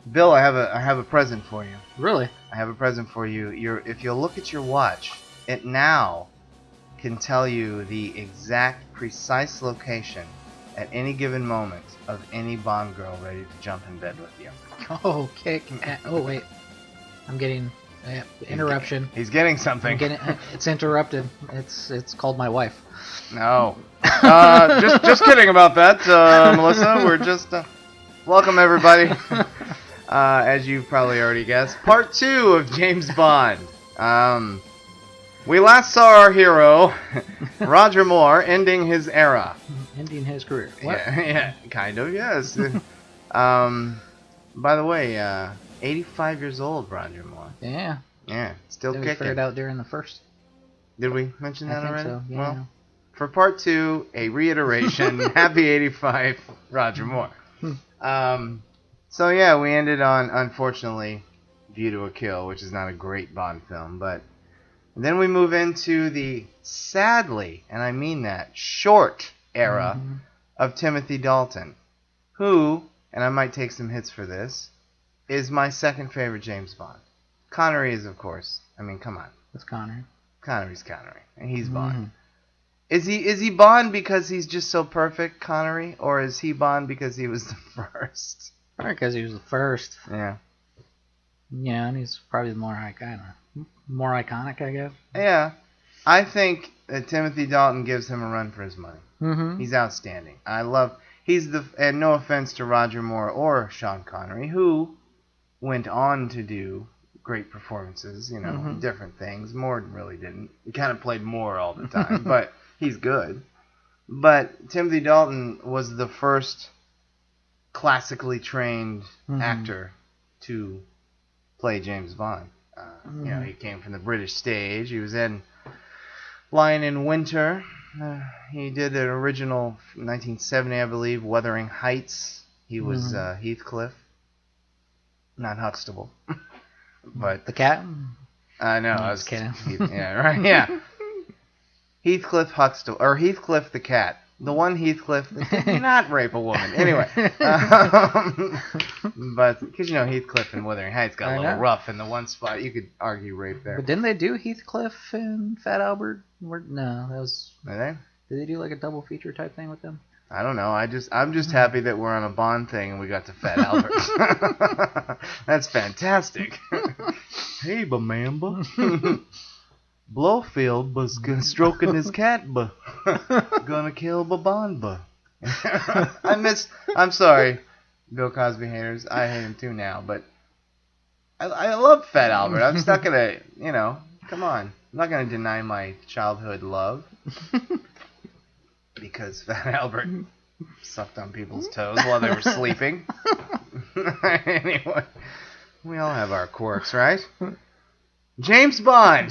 Bill, I have a present for you. Really? I have a present for you. If you'll look at your watch, it now can tell you the exact, precise location at any given moment of any Bond girl ready to jump in bed with you. Oh, oh, wait. I'm getting interruption. He's getting something. It's interrupted. It's called my wife. No. Just kidding about that, Melissa. We're just welcome everybody. As you've probably already guessed, part 2 of James Bond. We last saw our hero, Roger Moore, ending his era. Ending his career. What? Yeah, kind of, yes. By the way, 85 years old, Roger Moore. Yeah. Yeah, still We kicking. figured out during the first. Did we mention that already? So, yeah. Well, for part 2, a reiteration. Happy 85, Roger Moore. So yeah, we ended on, unfortunately, View to a Kill, which is not a great Bond film, but then we move into the, sadly, and I mean that, short era of Timothy Dalton, who, and I might take some hits for this, is my second favorite James Bond. Connery is, of course, I mean, come on. That's Connery. Connery's Connery, and he's Bond. Is he Bond because he's just so perfect, Connery, or is he Bond because he was the first? Probably because he was the first. Yeah. Yeah, and he's probably more iconic, I guess. Yeah. I think that Timothy Dalton gives him a run for his money. Mm-hmm. He's outstanding. And no offense to Roger Moore or Sean Connery, who went on to do great performances, different things. Moore really didn't. He kind of played Moore all the time, but he's good. But Timothy Dalton was the first classically trained actor to play James Bond. He came from the British stage. He was in Lion in Winter. He did an original 1970, I believe, Wuthering Heights. He was Heathcliff, not Huxtable. But the cat? No, I was kidding. Yeah, right. Yeah, Heathcliff Huxtable, or Heathcliff the cat. The one Heathcliff that did not rape a woman. Anyway. But, because, Heathcliff and Wuthering Heights got a little rough in the one spot. You could argue rape there. But didn't they do Heathcliff and Fat Albert? No, that was... Did they? Did they do like a double feature type thing with them? I don't know. I'm just happy that we're on a Bond thing and we got to Fat Albert. That's fantastic. Hey, Bamamba. Blowfield was stroking his cat, gonna kill Babamba. I'm sorry, Bill Cosby haters. I hate him too now, but I love Fat Albert. I'm just not gonna, come on. I'm not gonna deny my childhood love because Fat Albert sucked on people's toes while they were sleeping. Anyway, we all have our quirks, right? James Bond.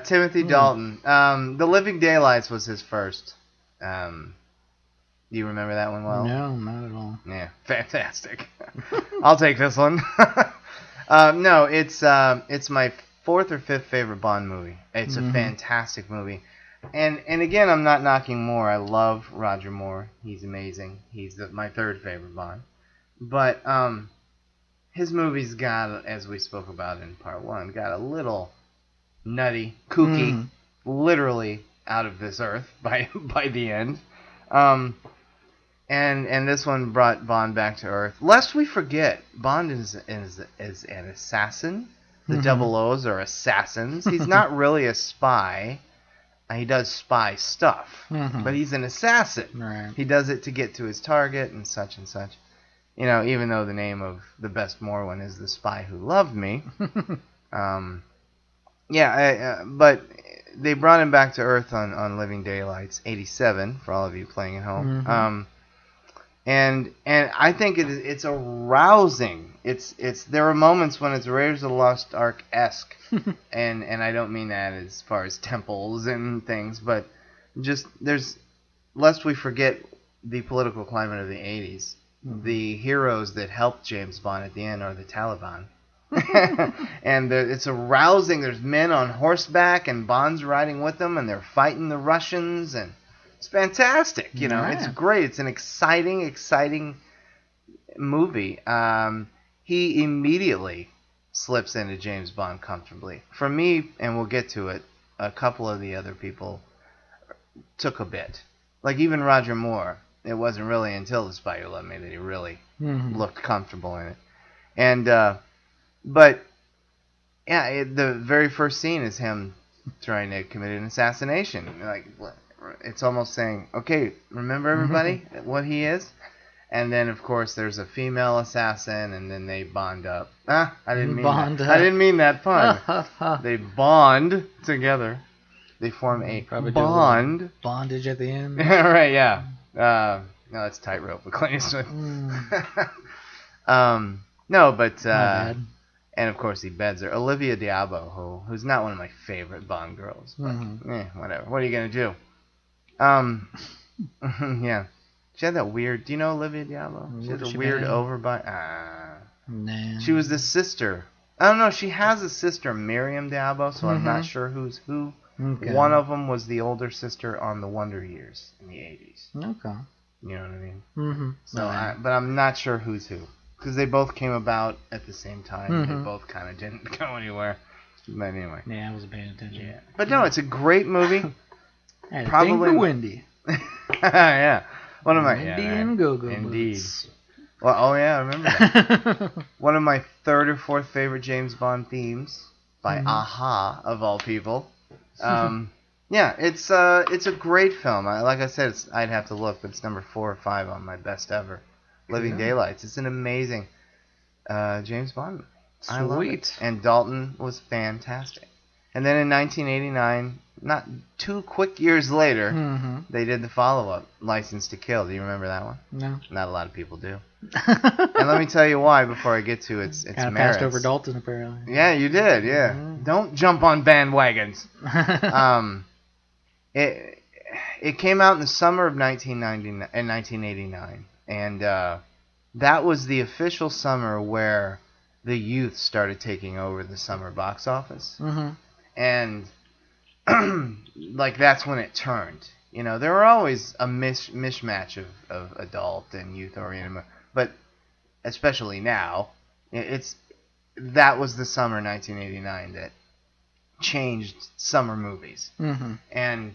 Timothy Dalton. The Living Daylights was his first. Do you remember that one well? No, not at all. Yeah, fantastic. I'll take this one. No, it's my 4th or 5th favorite Bond movie. It's a fantastic movie. And again, I'm not knocking Moore. I love Roger Moore. He's amazing. He's my 3rd favorite Bond. But his movies got, as we spoke about in part 1, got a little nutty, kooky, literally out of this earth by the end. And this one brought Bond back to earth. Lest we forget, Bond is an assassin. The Double O's are assassins. He's not really a spy. He does spy stuff, but he's an assassin. Right. He does it to get to his target and such and such. Even though the name of the best Moore one is The Spy Who Loved Me. But they brought him back to Earth on Living Daylights, 87, for all of you playing at home. And I think it's a rousing. There are moments when it's Raiders of the Lost Ark-esque, and I don't mean that as far as temples and things, but just lest we forget the political climate of the 80s. The heroes that helped James Bond at the end are the Taliban. And it's arousing. There's men on horseback and Bond's riding with them, and they're fighting the Russians, and it's fantastic. It's great. It's an exciting movie, he immediately slips into James Bond comfortably. For me, and we'll get to it, a couple of the other people took a bit. Like even Roger Moore, it wasn't really until The Spy Who Loved Me that he really looked comfortable in it. And but yeah, the very first scene is him trying to commit an assassination. Like it's almost saying, "Okay, remember everybody what he is." And then of course there's a female assassin, and then they bond up. I didn't mean that. I didn't mean that pun. They bond together. They form a bond. Bondage at the end. Right? Yeah. No, that's Tightrope with Clint Eastwood. No, but and of course he beds her. Olivia d'Abo, who's not one of my favorite Bond girls, but whatever. What are you gonna do? Yeah, she had that weird. Do you know Olivia d'Abo? She had a weird overbite. Nah. She was the sister. I don't know. She has a sister, Miriam d'Abo, so I'm not sure who's who. Okay. One of them was the older sister on the Wonder Years in the 80s. Okay. You know what I mean? So, but I'm not sure who's who. Because they both came about at the same time. They both kind of didn't go anywhere. But anyway. Yeah, I wasn't paying attention. Yeah. But no, it's a great movie. Probably Wendy. Yeah. One of my... Wendy and Go-Go Indeed. Boots. Well, oh yeah, I remember that. One of my third or fourth favorite James Bond themes by Aha, of all people. Yeah, it's a great film. Like I said, I'd have to look, but it's number 4 or 5 on my best ever. Living Daylights. It's an amazing James Bond movie. I love it. And Dalton was fantastic. And then in 1989, not 2 quick years later, they did the follow-up, License to Kill. Do you remember that one? No. Not a lot of people do. And let me tell you why before I get to its merits. Kind of passed over Dalton, apparently. Yeah, you did, yeah. Don't jump on bandwagons. It came out in the summer of 1989, and that was the official summer where the youth started taking over the summer box office. And like that's when it turned. You know, there were always a mishmatch of adult and youth-oriented, but especially now, that was the summer 1989 that changed summer movies. And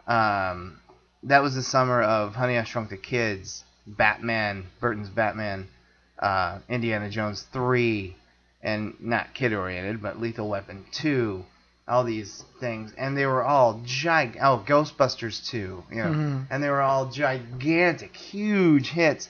that was the summer of Honey, I Shrunk the Kids, Batman, Burton's Batman, Indiana Jones 3, and not kid-oriented, but Lethal Weapon 2, all these things, and they were all Ghostbusters 2, you know, and they were all gigantic, huge hits,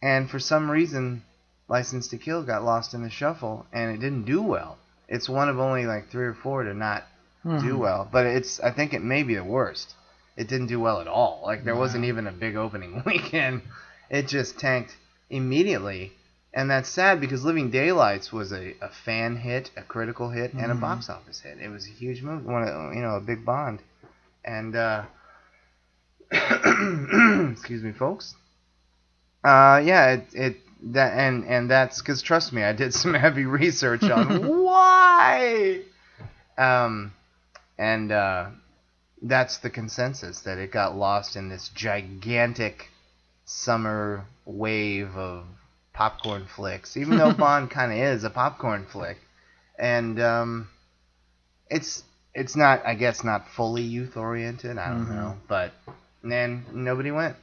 and for some reason, License to Kill got lost in the shuffle, and it didn't do well. It's one of only like 3 or 4 to not do well, but I think it may be the worst. It didn't do well at all. Like, there wasn't even a big opening weekend. It just tanked immediately. And that's sad because Living Daylights was a fan hit, a critical hit, and a box office hit. It was a huge movie, a big Bond. And, excuse me, folks. Yeah, and that's because, trust me, I did some heavy research on why. That's the consensus, that it got lost in this gigantic summer wave of popcorn flicks, even though Bond kind of is a popcorn flick. And it's not, I guess, not fully youth-oriented, I don't know, but then nobody went.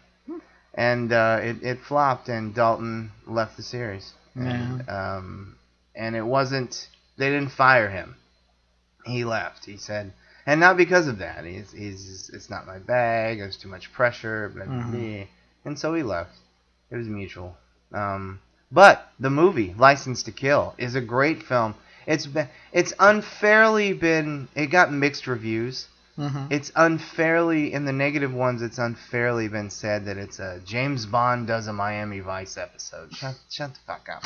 And it flopped, and Dalton left the series. And it wasn't, they didn't fire him. He left, he said. And not because of that. It's not my bag. There's too much pressure. Blah, blah, blah. And so he left. It was mutual. But the movie License to Kill is a great film. It's unfairly been. It got mixed reviews. It's unfairly, in the negative ones, it's unfairly been said that it's a James Bond does a Miami Vice episode. Shut the fuck up.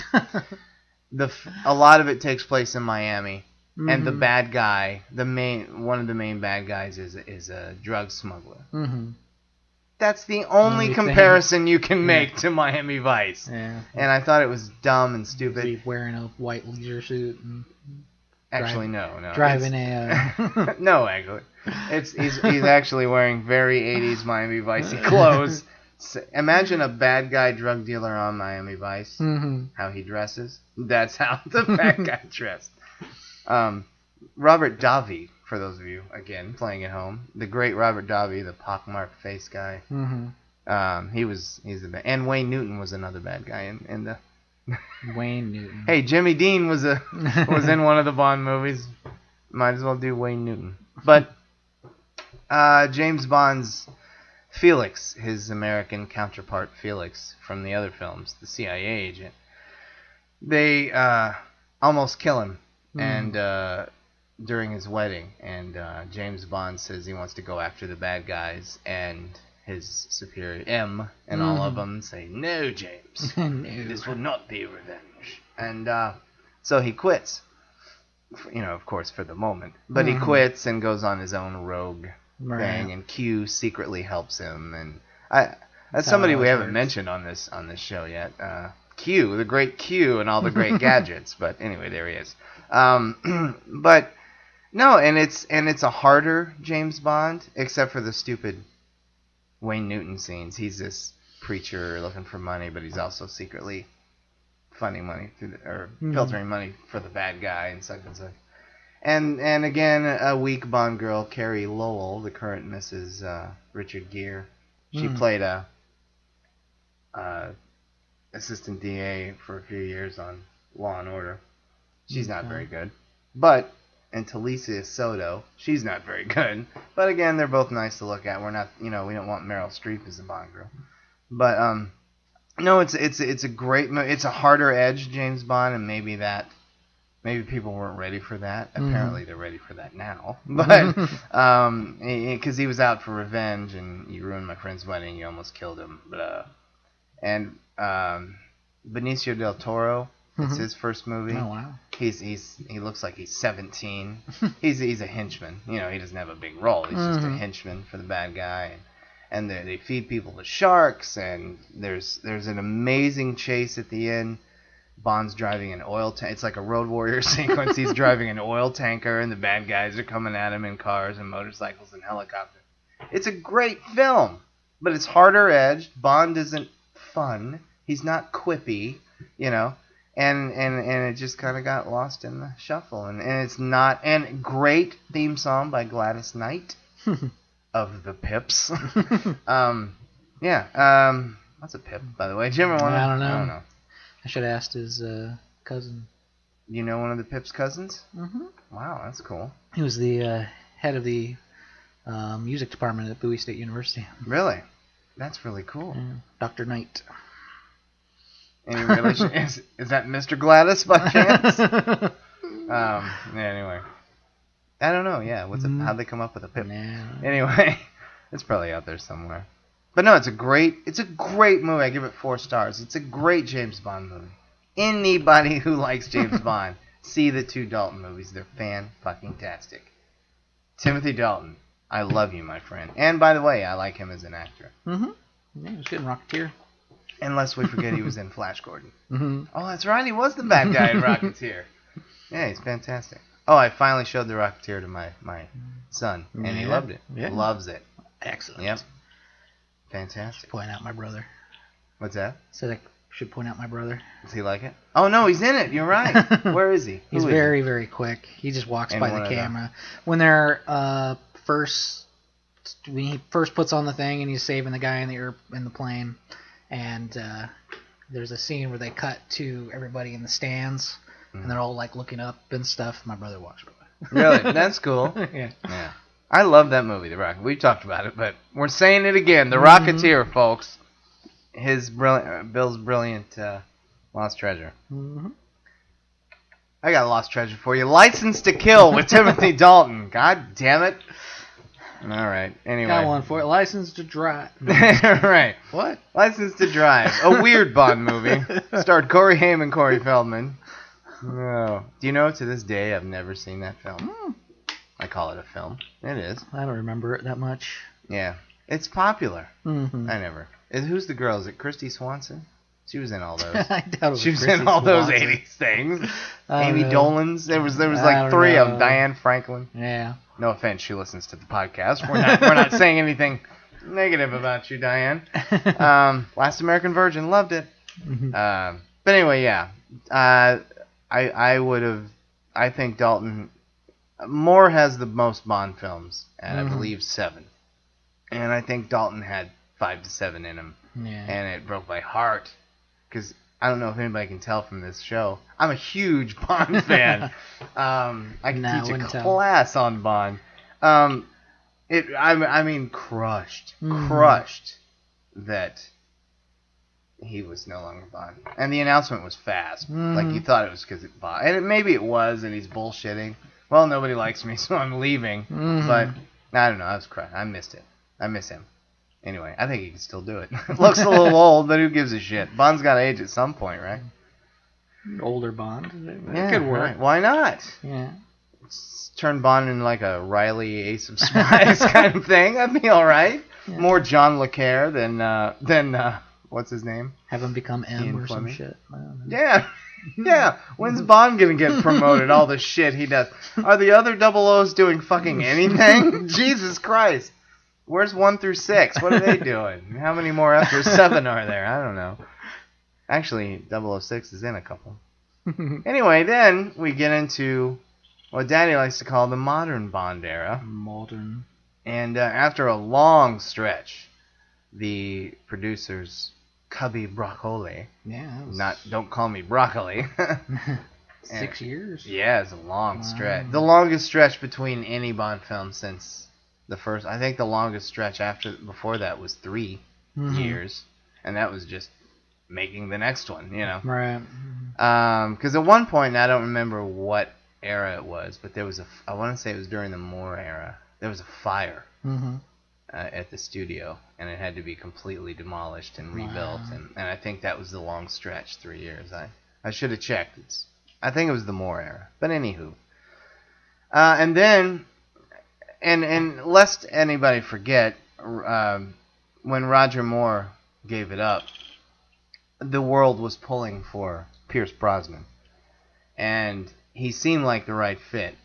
A lot of it takes place in Miami. And the bad guy, one of the main bad guys is a drug smuggler. That's the only comparison you can make to Miami Vice. Yeah. And I thought it was dumb and stupid. He's wearing a white leisure suit. And actually, no. Driving a... no, actually. He's actually wearing very 80s Miami Vice clothes, Imagine a bad guy drug dealer on Miami Vice. Mm-hmm. How he dresses. That's how the bad guy dressed. Robert Davi, for those of you, again, playing at home. The great Robert Davi, the pockmarked face guy. Mm-hmm. He's the bad. And Wayne Newton was another bad guy in the... Wayne Newton. Hey, Jimmy Dean was in one of the Bond movies. Might as well do Wayne Newton. But James Bond's Felix, his American counterpart Felix from the other films, the CIA agent, they almost kill him and during his wedding. And James Bond says he wants to go after the bad guys, and his superior M and all of them say, "No, James, No. this will not be revenge." And so he quits. Of course, for the moment. But he quits and goes on his own rogue thing, and Q secretly helps him. And that's somebody we haven't mentioned on this show yet. Q, the great Q, and all the great gadgets. But anyway, there he is. But no, and it's a harder James Bond, except for the stupid Wayne Newton scenes. He's this preacher looking for money, but he's also secretly funding money filtering money for the bad guy and such and such. And again, a weak Bond girl, Carrie Lowell, the current Mrs. Richard Gere. She played a assistant DA for a few years on Law and Order. She's not very good. And Talisa Soto, she's not very good. But again, they're both nice to look at. We're not, we don't want Meryl Streep as a Bond girl. But no, it's a great movie. It's a harder edge James Bond, and maybe people weren't ready for that. Apparently, they're ready for that now. But because he was out for revenge, and you ruined my friend's wedding, you almost killed him. And Benicio del Toro. It's his first movie. Oh wow! He looks like he's 17. He's a henchman. He doesn't have a big role. He's just a henchman for the bad guy. And they feed people to sharks. And there's an amazing chase at the end. Bond's driving an oil tank. It's like a Road Warrior sequence. He's driving an oil tanker, and the bad guys are coming at him in cars and motorcycles and helicopters. It's a great film, but it's harder edged. Bond isn't fun. He's not quippy. And it just kind of got lost in the shuffle. And it's not... And great theme song by Gladys Knight of the Pips. What's a Pip, by the way? Do you ever want to... I don't know. I should have asked his cousin. You know one of the Pips' cousins? Mm-hmm. Wow, that's cool. He was the head of the music department at Bowie State University. Really? That's really cool. Yeah. Dr. Knight. Any relation? Is that Mr. Gladys by chance? Anyway, I don't know. Yeah, how'd they come up with a Pip? Nah. Anyway, it's probably out there somewhere. But no, it's a great movie. I give it 4 stars. It's a great James Bond movie. Anybody who likes James Bond, see the 2 Dalton movies. They're fan-fucking-tastic. Timothy Dalton, I love you, my friend. And by the way, I like him as an actor. Mm-hmm. Yeah, he was good in Rocketeer. Unless we forget he was in Flash Gordon. Mm-hmm. Oh, that's right. He was the bad guy in Rocketeer. Yeah, he's fantastic. Oh, I finally showed the Rocketeer to my son, and he loved it. Yeah. Loves it. Excellent. Yep. Fantastic. Point out my brother. What's that? Said I should point out my brother. Does he like it? Oh, no, he's in it. You're right. Where is he? He's very, very quick. He just walks by the camera. When they're when he first puts on the thing and he's saving the guy in the plane, and there's a scene where they cut to everybody in the stands, and they're all like looking up and stuff. My brother walks by. Really? That's cool. Yeah. I love that movie, The Rocket. We've talked about it, but we're saying it again. The Rocketeer, folks. Bill's brilliant Lost Treasure. Mm-hmm. I got a Lost Treasure for you. License to Kill with Timothy Dalton. God damn it. All right. Anyway. Got one for it. License to Drive. Right. What? License to Drive. A weird Bond movie. Starred Corey Haim and Corey Feldman. Oh. Do you know, to this day, I've never seen that film. I call it a film. It is. I don't remember it that much. Yeah. It's popular. Mm-hmm. I never. Who's the girl? Is it Christy Swanson? She was in all those. I doubt it was She was Christy in all those Swanson. 80s things. I Amy know. Dolan's. There was like 3 of them. Diane Franklin. Yeah. No offense, she listens to the podcast. We're not saying anything negative about you, Diane. Last American Virgin, loved it. But anyway, yeah. I think Dalton Moore has the most Bond films, and I believe 7. And I think Dalton had 5 to 7 in him. Yeah. And it broke my heart. Because I don't know if anybody can tell from this show. I'm a huge Bond fan. I can teach a class on Bond. I mean, crushed that he was no longer Bond. And the announcement was fast. Like, you thought it was because it Bond. And maybe it was, and he's bullshitting. Well, nobody likes me, so I'm leaving. But, I don't know, I was crying. I missed it. I miss him. Anyway, I think he can still do it. Looks a little old, but who gives a shit? Bond's got to age at some point, right? Older Bond. Yeah, it could work. Right. Why not? Yeah. Turn Bond into like a Riley Ace of Spies kind of thing. That'd be all right. Yeah. More John Le Carre than what's his name? Have him become M Ian or Fleming. some shit. Yeah. Yeah. When's Bond gonna get promoted? All the shit he does. Are the other 00s doing fucking anything? Jesus Christ. Where's 1 through 6? What are they doing? How many more after 7 are there? I don't know. Actually, 006 is in a couple. Anyway, then we get into what Daddy likes to call the modern Bond era. Modern. And after a long stretch, the producers, Cubby Broccoli. Yeah. Don't call me broccoli. 6 years? Yeah, it's a long stretch. The longest stretch between any Bond film since the first. I think the longest stretch before that was 3 years, and that was just making the next one, you know. Right. Because at one point, I don't remember what era it was, but there was I want to say it was during the Moore era. There was a fire at the studio, and it had to be completely demolished and rebuilt, and I think that was the long stretch, 3 years. I should have checked. I think it was the Moore era, but anywho. And then, and lest anybody forget, when Roger Moore gave it up, the world was pulling for Pierce Brosnan, and he seemed like the right fit,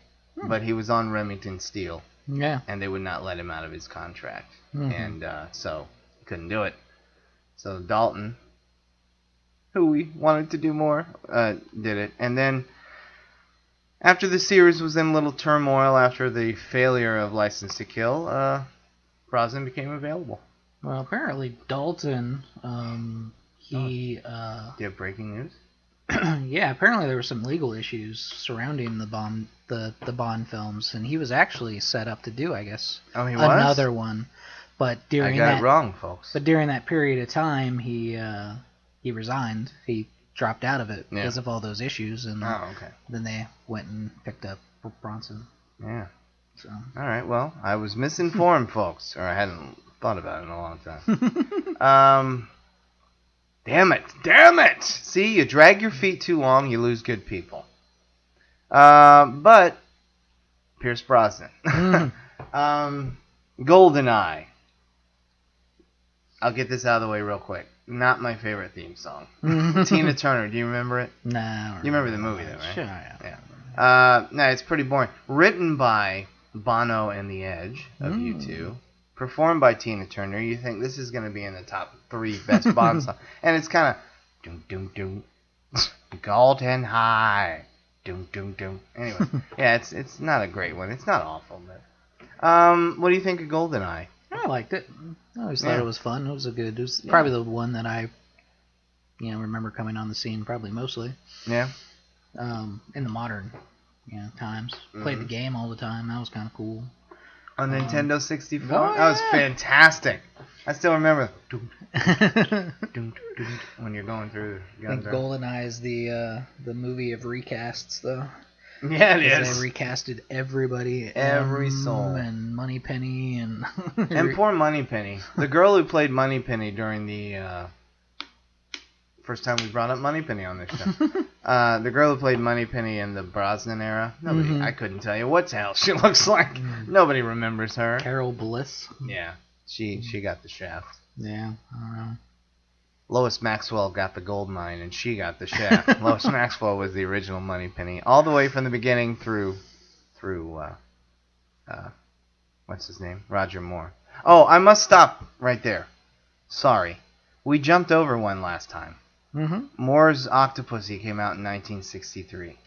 but he was on Remington Steele. Yeah. And they would not let him out of his contract. And so he couldn't do it. So Dalton, who we wanted to do more, did it. And then after the series was in a little turmoil after the failure of License to Kill, Brosnan became available. Well, apparently Dalton, do you have breaking news? Yeah, apparently there were some legal issues surrounding the Bond films, and he was actually set up to do, I guess, another one. But during it wrong, folks. But during that period of time, he resigned. He dropped out of it because of all those issues, and then they went and picked up Bronson. Yeah. So. All right. Well, I was misinformed, folks, or I hadn't thought about it in a long time. Damn it! See, you drag your feet too long, you lose good people. But Pierce Brosnan. GoldenEye. I'll get this out of the way real quick. Not my favorite theme song. Tina Turner, do you remember it? No. You remember the movie, though, right? Sure, yeah. No, it's pretty boring. Written by Bono and the Edge of U2. Performed by Tina Turner. You think this is going to be in the top 3 best Bond songs. And it's kind of doom doom doom golden high doom doom doom. Anyway, yeah, it's not a great one. It's not awful, but what do you think of GoldenEye? I liked it. I always thought it was fun. It was probably the one that I remember coming on the scene probably mostly. Yeah. In the modern times. Played the game all the time. That was kind of cool. On Nintendo 64? That was fantastic. I still remember when you're going through. I think GoldenEye is the movie of recasts, though. Yeah, it is. They recasted everybody. Every soul. And Moneypenny and... and poor Moneypenny. The girl who played Moneypenny during the... first time we brought up Moneypenny on this show. The girl who played Moneypenny in the Brosnan era. I couldn't tell you what the hell she looks like. Nobody remembers her. Carol Bliss. Yeah, she got the shaft. Yeah, I don't know. Lois Maxwell got the gold mine, and she got the shaft. Lois Maxwell was the original Moneypenny, all the way from the beginning through what's his name? Roger Moore. Oh, I must stop right there. Sorry. We jumped over one last time. Moore's Octopussy came out in 1963.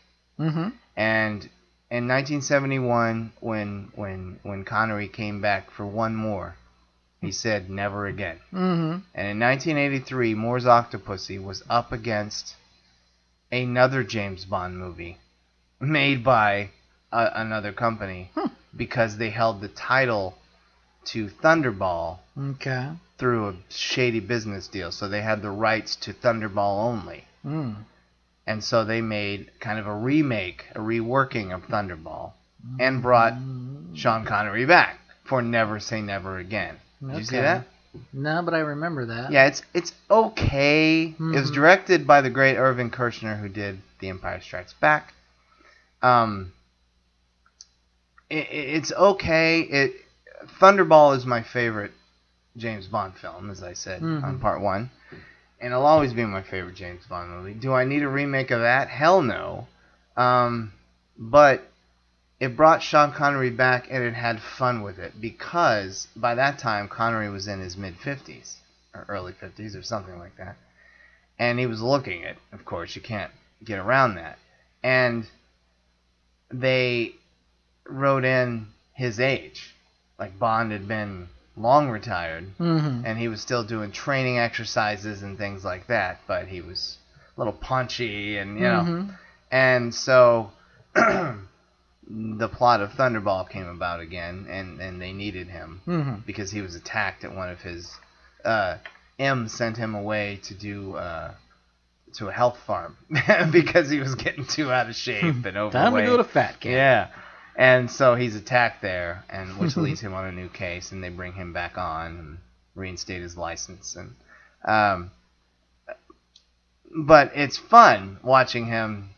And in 1971, when Connery came back for one more, he said never again. And in 1983, Moore's Octopussy was up against another James Bond movie made by another company because they held the title to Thunderball through a shady business deal. So they had the rights to Thunderball only. And so they made kind of a remake, a reworking of Thunderball, and brought Sean Connery back for Never Say Never Again. Did you see that? No, but I remember that. Yeah, it's okay. It was directed by the great Irving Kershner, who did The Empire Strikes Back. It's okay. Thunderball is my favorite James Bond film, as I said on part 1. And it'll always be my favorite James Bond movie. Do I need a remake of that? Hell no. But it brought Sean Connery back, and it had fun with it. Because by that time, Connery was in his mid-50s. Or early 50s, or something like that. And he was looking it. Of course, you can't get around that. And they wrote in his age. Like Bond had been long retired, and he was still doing training exercises and things like that, but he was a little punchy, and you know, and so the plot of Thunderball came about again, and they needed him because he was attacked at one of his M sent him away to do to a health farm because he was getting too out of shape and overweight. Time to go to fat camp. Yeah. And so he's attacked there, and which leads him on a new case, and they bring him back on and reinstate his license. And but it's fun watching him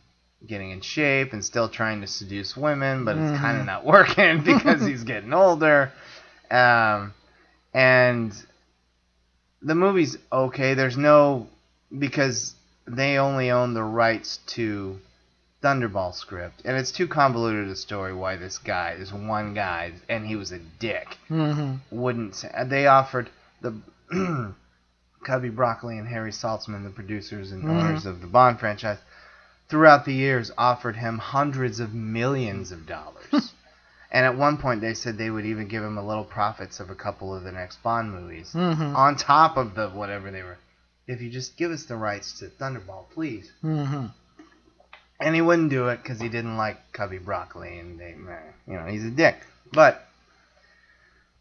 getting in shape and still trying to seduce women, but it's kind of not working because he's getting older. And the movie's okay. There's no, because they only own the rights to Thunderball script, and it's too convoluted a story why this one guy, and he was a dick, wouldn't. They offered the Cubby Broccoli and Harry Saltzman, the producers and owners of the Bond franchise, throughout the years offered him hundreds of millions of dollars. And at one point they said they would even give him a little profits of a couple of the next Bond movies on top of the whatever they were. If you just give us the rights to Thunderball, please. And he wouldn't do it because he didn't like Cubby Broccoli, and he's a dick. But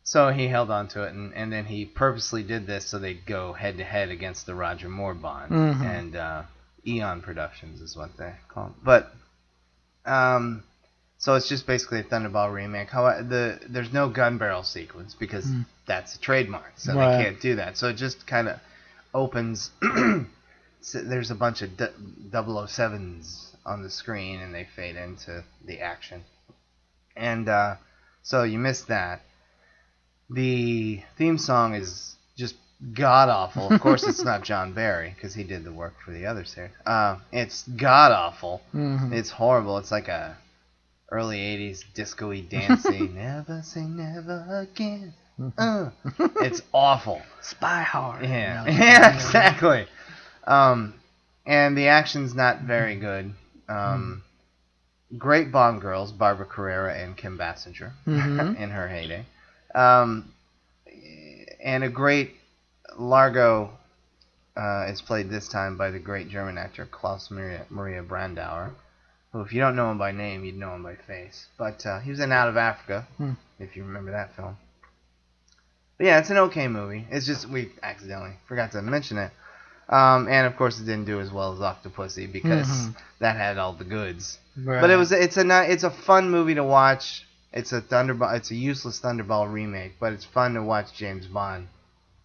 so he held on to it, and then he purposely did this so they'd go head to head against the Roger Moore Bond, and Eon Productions is what they call it. But so it's just basically a Thunderball remake. However, there's no gun barrel sequence because that's a trademark, so they can't do that. So it just kind of opens. There's a bunch of 007s on the screen, and they fade into the action. And so you missed that. The theme song is just god-awful. Of course, it's not John Barry, because he did the work for the other series. It's god-awful. It's horrible. It's like a early 80s disco-y, dancey, never say never again. It's awful. Spy hard. Yeah, yeah, exactly. And the action's not very good. Great Bond girls, Barbara Carrera and Kim Basinger, in her heyday. And a great Largo is played this time by the great German actor Klaus Maria Brandauer, who, if you don't know him by name, you'd know him by face. But he was in Out of Africa, if you remember that film. But yeah, it's an okay movie. It's just we accidentally forgot to mention it. And of course, it didn't do as well as Octopussy because that had all the goods. Right. But it's a fun movie to watch. It's a useless Thunderball remake, but it's fun to watch James Bond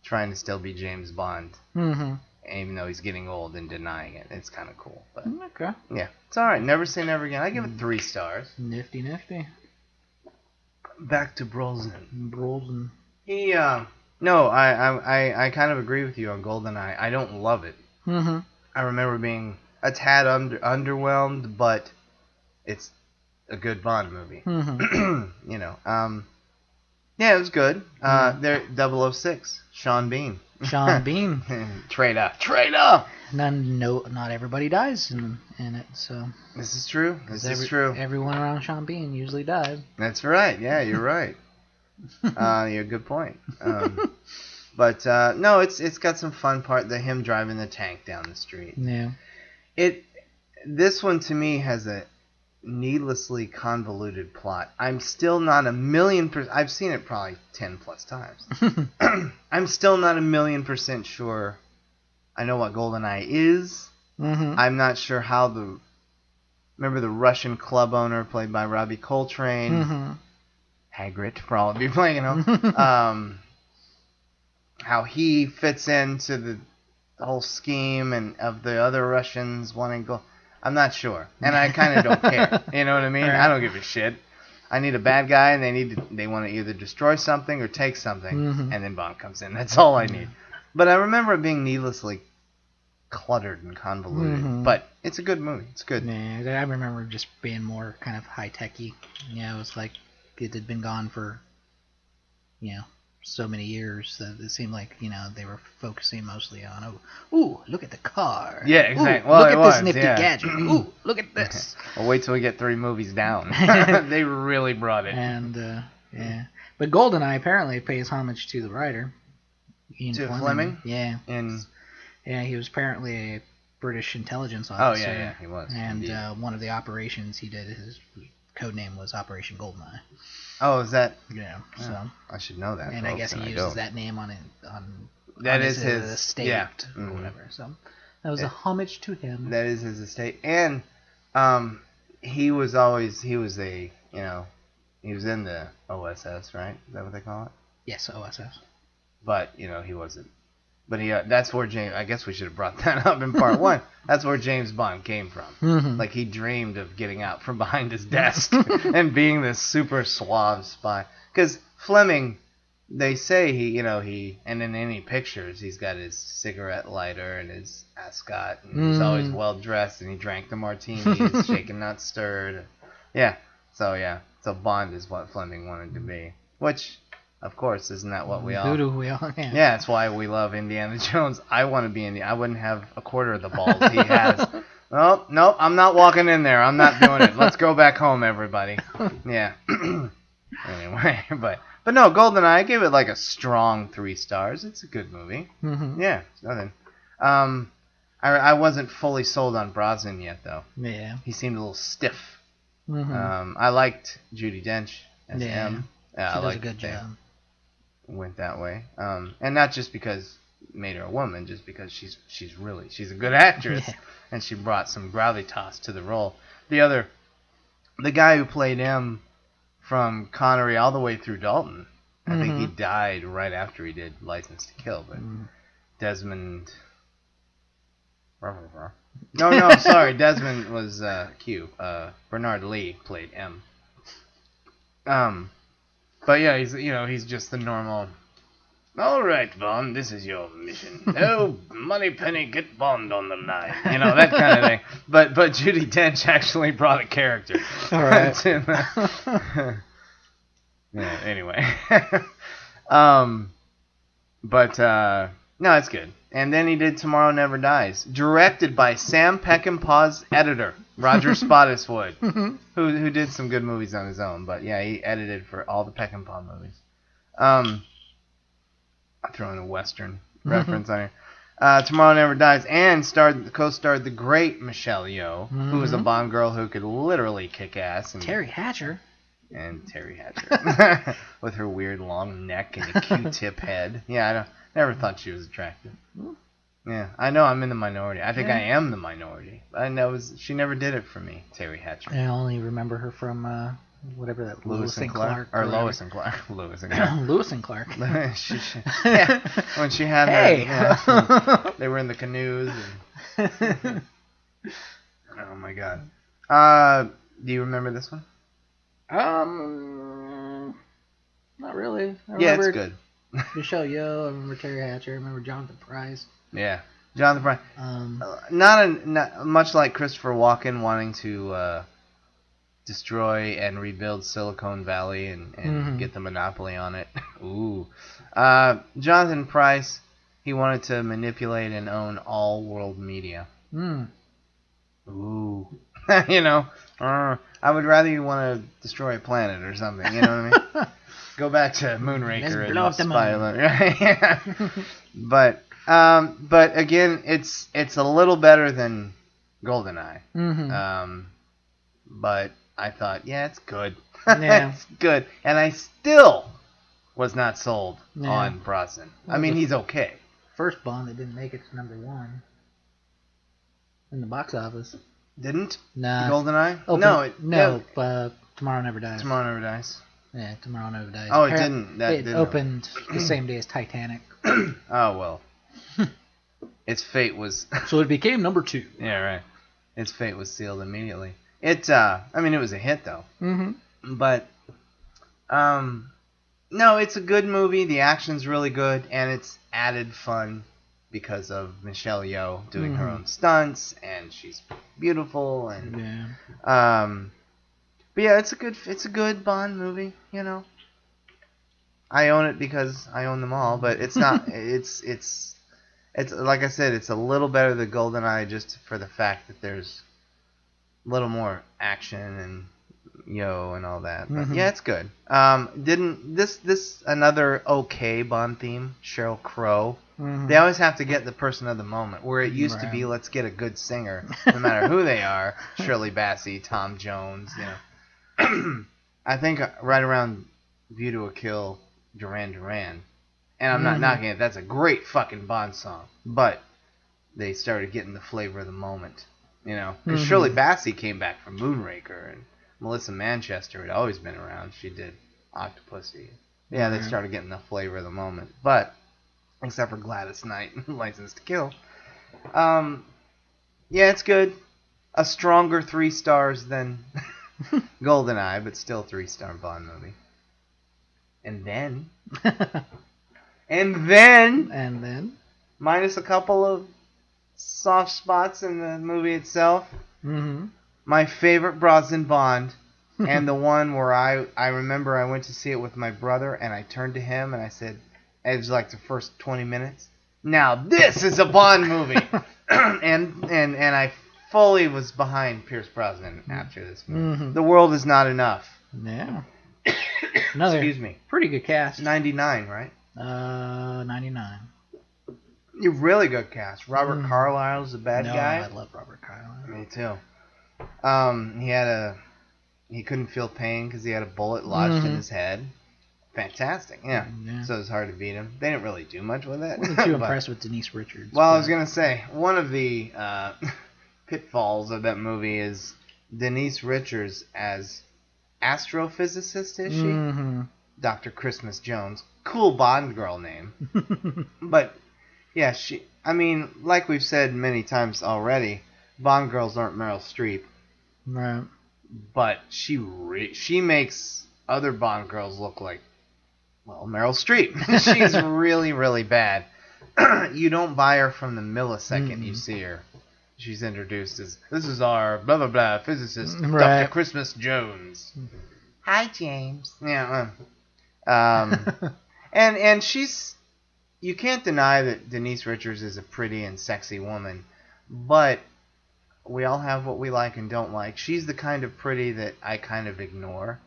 trying to still be James Bond, even though he's getting old and denying it. It's kind of cool. But okay. Yeah, it's all right. Never Say Never Again. I give it 3 stars. Nifty, nifty. Back to Brolin. He No, I kind of agree with you on GoldenEye. I don't love it. I remember being a tad underwhelmed, but it's a good Bond movie. Yeah, it was good. They're 006, Sean Bean. Sean Bean. Traitor. Not everybody dies in it, so. This is true. This is true. Everyone around Sean Bean usually dies. That's right. Yeah, you're right. You're a good point. But no, it's got some fun part. Him driving the tank down the street. Yeah. This one to me has a needlessly convoluted plot. I'm still not 1,000,000%. I've seen it probably 10 plus times. I'm still not 1,000,000% sure. I know what GoldenEye is. Mm-hmm. I'm not sure how remember the Russian club owner played by Robbie Coltrane. Mm-hmm. Hagrid, for all of you playing him. How he fits into the whole scheme and of the other Russians wanting to go. I'm not sure, and I kind of don't care. You know what I mean? Right. I don't give a shit. I need a bad guy, and they want to either destroy something or take something, Mm-hmm. and then Bond comes in. That's all I need. But I remember it being needlessly cluttered and convoluted. Mm-hmm. But it's a good movie. It's good. Yeah, I remember just being more kind of high-techy. Yeah, it was like it had been gone for, so many years that it seemed like, they were focusing mostly on, ooh, look at the car. Yeah, exactly. Ooh, Well, look at this was, nifty yeah. gadget. Ooh, look at this. Well, wait till we get 3 movies down. They really brought it. And, yeah. But GoldenEye apparently pays homage to the writer. Ian To Fleming? Yeah. Yeah, he was apparently a British intelligence officer. Oh, yeah, he was. And one of the operations he did, his code name was Operation GoldenEye. Oh, is that? Yeah, so. I should know that. And I guess he uses that name on his his estate yeah. or whatever. So that was a homage to him. That is his estate. And he was in the OSS, right? Is that what they call it? Yes, OSS. But, he wasn't. But that's where James, I guess we should have brought that up in part 1. That's where James Bond came from. Mm-hmm. Like, he dreamed of getting out from behind his desk and being this super suave spy. Because Fleming, they say and in any pictures, he's got his cigarette lighter and his ascot, and he's always well dressed, and he drank the martinis, shaken not stirred. Yeah. So Bond is what Fleming wanted to be. Which, of course, isn't that what we all... Who do we all... Yeah, that's why we love Indiana Jones. I want to be Indiana. I wouldn't have a quarter of the balls he has. Nope, I'm not walking in there. I'm not doing it. Let's go back home, everybody. Yeah. Anyway, but no, GoldenEye, I gave it like a strong 3 stars. It's a good movie. Mm-hmm. Yeah, it's nothing. I wasn't fully sold on Brosnan yet, though. Yeah. He seemed a little stiff. Mm-hmm. I liked Judi Dench as Yeah. M. She does a good job. Went that way, and not just because it made her a woman, just because she's a good actress, and she brought some gravitas to the role. The guy who played M from Connery all the way through Dalton, I think he died right after he did License to Kill, but Desmond. No, sorry, Desmond was Q. Bernard Lee played M. But yeah, he's just the normal. All right, Bond, this is your mission. Oh, Moneypenny, get Bond on the line. That kind of thing. But Judi Dench actually brought a character. All right. Yeah. Anyway. No, it's good. And then he did Tomorrow Never Dies, directed by Sam Peckinpah's editor, Roger Spottiswoode, who did some good movies on his own. But yeah, he edited for all the Peckinpah movies. I'm throwing a Western reference on here. Tomorrow Never Dies, and co-starred the great Michelle Yeoh, who was a Bond girl who could literally kick ass. And Terry Hatcher. And Terry Hatcher. With her weird long neck and a Q-tip head. Yeah, I never thought she was attractive. Yeah, I know I'm in the minority. I think I am the minority. I know she never did it for me, Terry Hatcher. I only remember her from whatever that Lewis and Clark. Or Lois and Clark. Lewis and Clark. Lewis and Clark. Yeah, when she had her, they were in the canoes. And, oh my God. Do you remember this one? Not really. Yeah, it's good. Michelle Yeoh. I remember Terry Hatcher. I remember Jonathan Pryce. Yeah, Jonathan Pryce. Not much like Christopher Walken wanting to destroy and rebuild Silicon Valley and get the monopoly on it. Ooh. Jonathan Pryce, he wanted to manipulate and own all world media. Ooh. I would rather you want to destroy a planet or something, you know what I mean? Go back to Moonraker and Spy. But again, it's a little better than GoldenEye. But I thought, yeah, it's good. Yeah. It's good. And I still was not sold on Brosnan. I mean, he's okay. First Bond that didn't make it to #1 in the box office. Didn't? Nah. GoldenEye? No. Tomorrow Never Dies. Tomorrow Never Dies. Yeah, Tomorrow Never Dies. Oh, it didn't. It opened the same day as Titanic. Oh, well. Its fate was... So it became #2. Yeah, right. Its fate was sealed immediately. It was a hit, though. But, no, it's a good movie. The action's really good, and it's added fun because of Michelle Yeoh doing her own stunts, and she's beautiful, and but yeah, it's a good Bond movie, you know. I own it because I own them all, but it's not. it's like I said, it's a little better than GoldenEye just for the fact that there's a little more action and and all that. But yeah, it's good. Didn't this another okay Bond theme? Sheryl Crow. They always have to get the person of the moment. Where it used to be, let's get a good singer, no matter who they are. Shirley Bassey, Tom Jones. I think right around View to a Kill, Duran Duran. And I'm not knocking it. That's a great fucking Bond song. But they started getting the flavor of the moment. Because Shirley Bassey came back from Moonraker, and Melissa Manchester had always been around. She did Octopussy. Yeah, they started getting the flavor of the moment. But, except for Gladys Knight and License to Kill. Yeah, it's good. A stronger 3 stars than GoldenEye, but still 3-star Bond movie. And then... And then... Minus a couple of soft spots in the movie itself. My favorite Brosnan Bond, and the one where I remember I went to see it with my brother, and I turned to him and I said, it was like the first 20 minutes, now this is a Bond movie. and I fully was behind Pierce Brosnan after this movie. The World Is Not Enough. Yeah. Excuse me. Pretty good cast. 99, right? 99. You really good cast. Robert Carlyle's the bad guy. I love Robert Carlyle. Me too. He couldn't feel pain because he had a bullet lodged in his head. Fantastic, yeah. So it was hard to beat him. They didn't really do much with it. I wasn't too impressed with Denise Richards. Well, I was gonna say one of the pitfalls of that movie is Denise Richards as astrophysicist. Is she? Dr. Christmas Jones. Cool Bond girl name. But yeah, I mean, like we've said many times already, Bond girls aren't Meryl Streep. Right. But she makes other Bond girls look like, well, Meryl Streep. She's really, really bad. You don't buy her from the millisecond you see her. She's introduced as, this is our blah, blah, blah physicist, Dr. Christmas Jones. Hi, James. Yeah. And she's, you can't deny that Denise Richards is a pretty and sexy woman, but we all have what we like and don't like. She's the kind of pretty that I kind of ignore.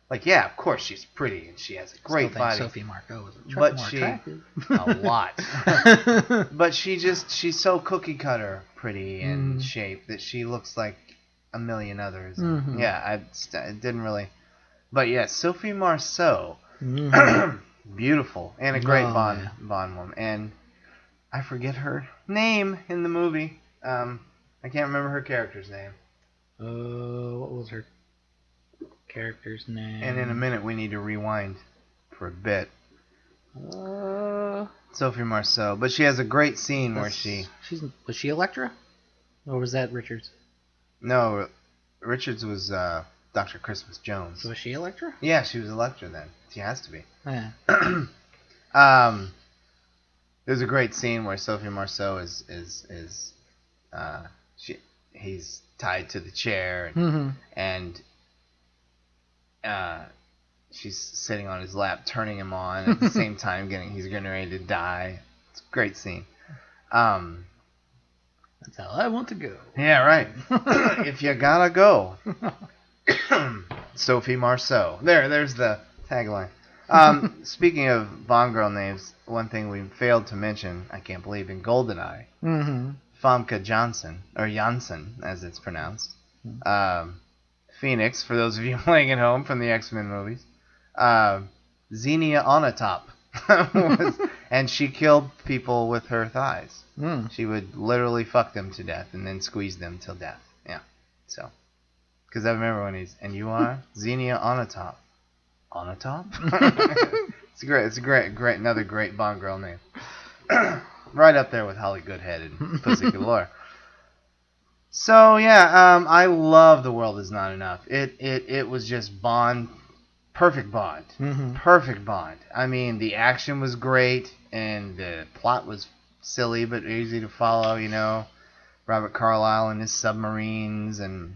Like, yeah, of course she's pretty and she has a great body. Sophie Marceau is more attractive. A lot. But she's so cookie cutter pretty and shape that she looks like a million others. Yeah, it didn't really. But yeah, Sophie Marceau, beautiful and a great Bond woman. And I forget her name in the movie. I can't remember her character's name. What was her character's name? And in a minute, we need to rewind for a bit. Sophie Marceau, but she has a great scene where was she Elektra, or was that Richards? No, Richards was Dr. Christmas Jones. So was she Elektra? Yeah, she was Elektra then. She has to be. Yeah. There's a great scene where Sophie Marceau he's tied to the chair and she's sitting on his lap, turning him on at the same time. He's getting ready to die. It's a great scene. That's how I want to go. Yeah, right. If you gotta go. Sophie Marceau. There's the tagline. Speaking of Bond girl names, one thing we failed to mention, I can't believe, in GoldenEye, Famke Janssen, or Janssen, as it's pronounced. Phoenix, for those of you playing at home from the X-Men movies. Xenia Onatop. And she killed people with her thighs. She would literally fuck them to death and then squeeze them till death. Yeah. So, because I remember when and you are Xenia Onatop. Onatop? It's a great, another great Bond girl name. Right up there with Holly Goodhead and Pussy Galore. So yeah, I love The World Is Not Enough. It was just Bond. Perfect Bond. Perfect Bond. I mean, the action was great, and the plot was silly but easy to follow, you know. Robert Carlyle and his submarines, and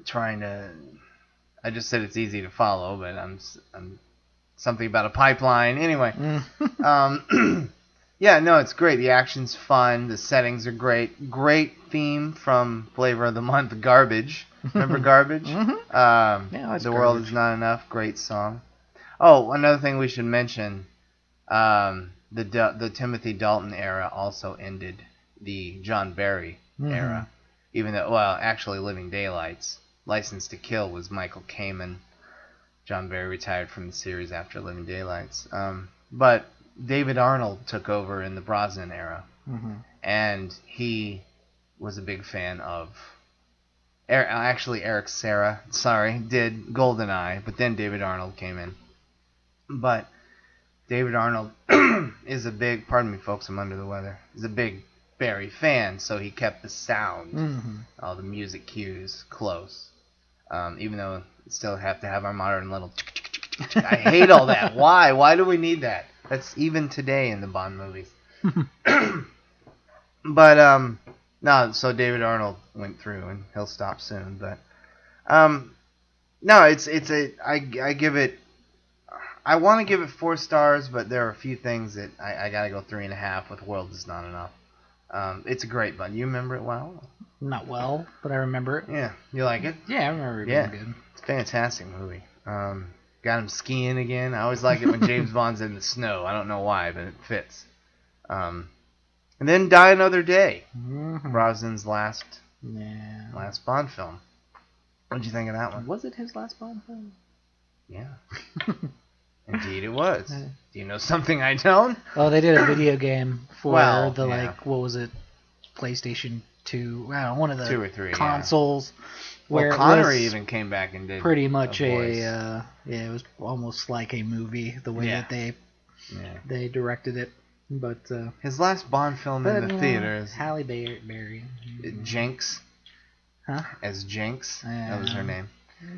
trying to... I just said it's easy to follow, but I'm something about a pipeline. Anyway. Yeah, no, it's great. The action's fun. The settings are great. Great theme from Flavor of the Month, Garbage. Remember Garbage? Yeah, The World Is Not Enough. Great song. Oh, another thing we should mention. The Timothy Dalton era also ended the John Barry era. Even though, well, actually Living Daylights. License to Kill was Michael Kamen. John Barry retired from the series after Living Daylights. But David Arnold took over in the Brosnan era. And he was a big fan of... Actually, Eric Serra, did GoldenEye, but then David Arnold came in. But David Arnold is a big... Pardon me, folks, I'm under the weather. He's a big Barry fan, so he kept the sound, all the music cues close. Even though we still have to have our modern little... I hate all that. Why? Why do we need that? That's even today in the Bond movies. But, no, so David Arnold went through, and he'll stop soon. But, no, I give it... I want to give it 4 stars, but there are a few things that I gotta go 3.5 with World Is Not Enough. It's a great Bond. You remember it well? Not well, but I remember it. Yeah. You like it? Yeah, I remember it being good. It's a fantastic movie. Got him skiing again. I always like it when James Bond's in the snow. I don't know why, but it fits. And then Die Another Day. Brosnan's last Bond film. What did you think of that one? Was it his last Bond film? Yeah. Indeed it was. Do you know something I don't? Oh, they did a video game for what was it? PlayStation 2. I don't know, one of the 2 or 3 consoles. Where Connery even came back and did pretty much it was almost like a movie the way that they directed it. But his last Bond film in the theaters. Halle Berry. Jinx. Huh? As Jinx. That was her name.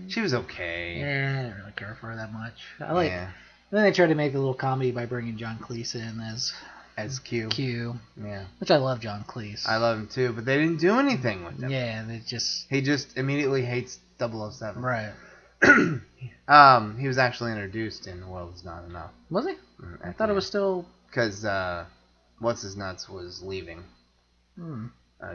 She was okay. Yeah, I didn't really care for her that much. Then they tried to make a little comedy by bringing John Cleese in as Q. Yeah. Which I love John Cleese. I love him too, but they didn't do anything with him. Yeah, he just immediately hates 007. Right. He was actually introduced in The World Is Not Enough. Was he? I thought it was still... Because What's His Nuts was leaving.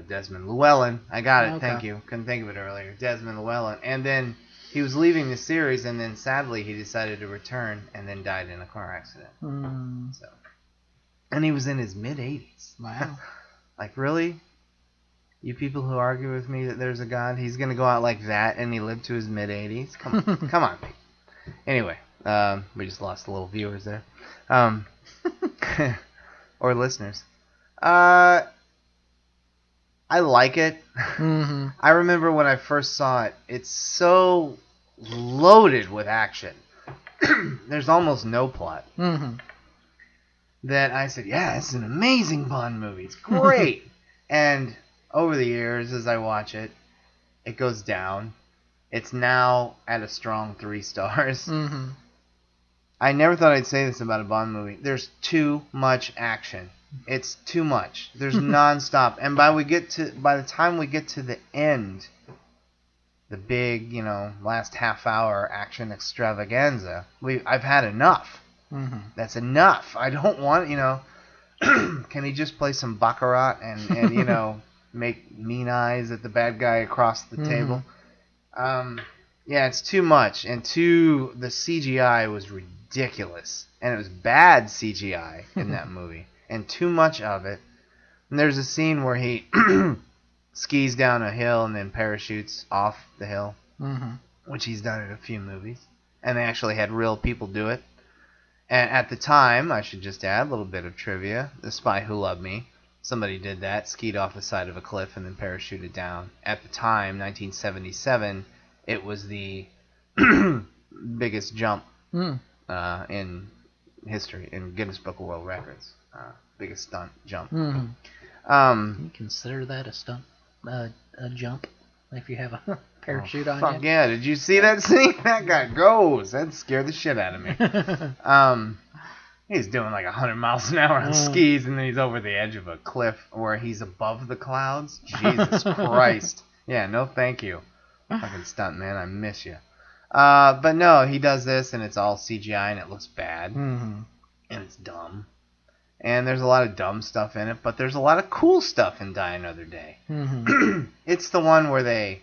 Desmond Llewellyn. I got it, thank you. Couldn't think of it earlier. Desmond Llewellyn. And then he was leaving the series, and then sadly he decided to return and then died in a car accident. So, and he was in his mid-80s. Wow. Like, really? You people who argue with me that there's a God, he's going to go out like that and he lived to his mid-80s? Come on. Come on, mate. Anyway, we just lost a little viewers there. Or listeners. I like it. I remember when I first saw it, it's so loaded with action. There's almost no plot. That I said, yeah, it's an amazing Bond movie. It's great. And over the years, as I watch it, it goes down. It's now at a strong 3 stars. I never thought I'd say this about a Bond movie. There's too much action. It's too much. There's nonstop. And by the time we get to the end, the big, last half hour action extravaganza. I've had enough. Mm-hmm. That's enough. I don't want, can he just play some baccarat and make mean eyes at the bad guy across the table? Yeah, it's too much, and the CGI was ridiculous, and it was bad CGI in that movie, and too much of it. And there's a scene where he skis down a hill and then parachutes off the hill, which he's done in a few movies, and they actually had real people do it. And at the time, I should just add a little bit of trivia, The Spy Who Loved Me, somebody did that, skied off the side of a cliff and then parachuted down. At the time, 1977, it was the biggest jump in history, in Guinness Book of World Records. Biggest stunt jump. Can you consider that a stunt, a jump, if you have a parachute on you? Fuck yeah, did you see that scene? That guy goes. That scared the shit out of me. He's doing like 100 miles an hour on skis, and then he's over the edge of a cliff where he's above the clouds. Jesus Christ. Yeah, no thank you. Fucking stunt, man. I miss you. But no, he does this, and it's all CGI, and it looks bad. And it's dumb. And there's a lot of dumb stuff in it, but there's a lot of cool stuff in Die Another Day. It's the one where they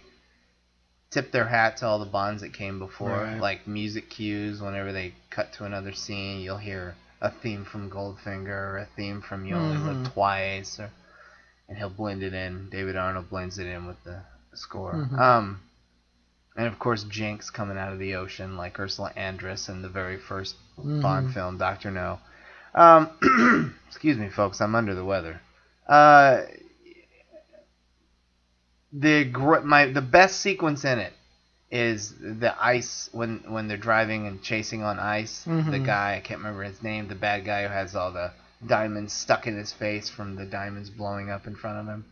tip their hat to all the Bonds that came before. Right. Like music cues, whenever they cut to another scene, you'll hear a theme from Goldfinger, or a theme from You Only Live Twice, and he'll blend it in. David Arnold blends it in with the score. And of course, Jinx coming out of the ocean, like Ursula Andress in the very first Bond film, Dr. No. Excuse me, folks, I'm under the weather. The best sequence in it is the ice when they're driving and chasing on ice. The guy, I can't remember his name, the bad guy who has all the diamonds stuck in his face from the diamonds blowing up in front of him.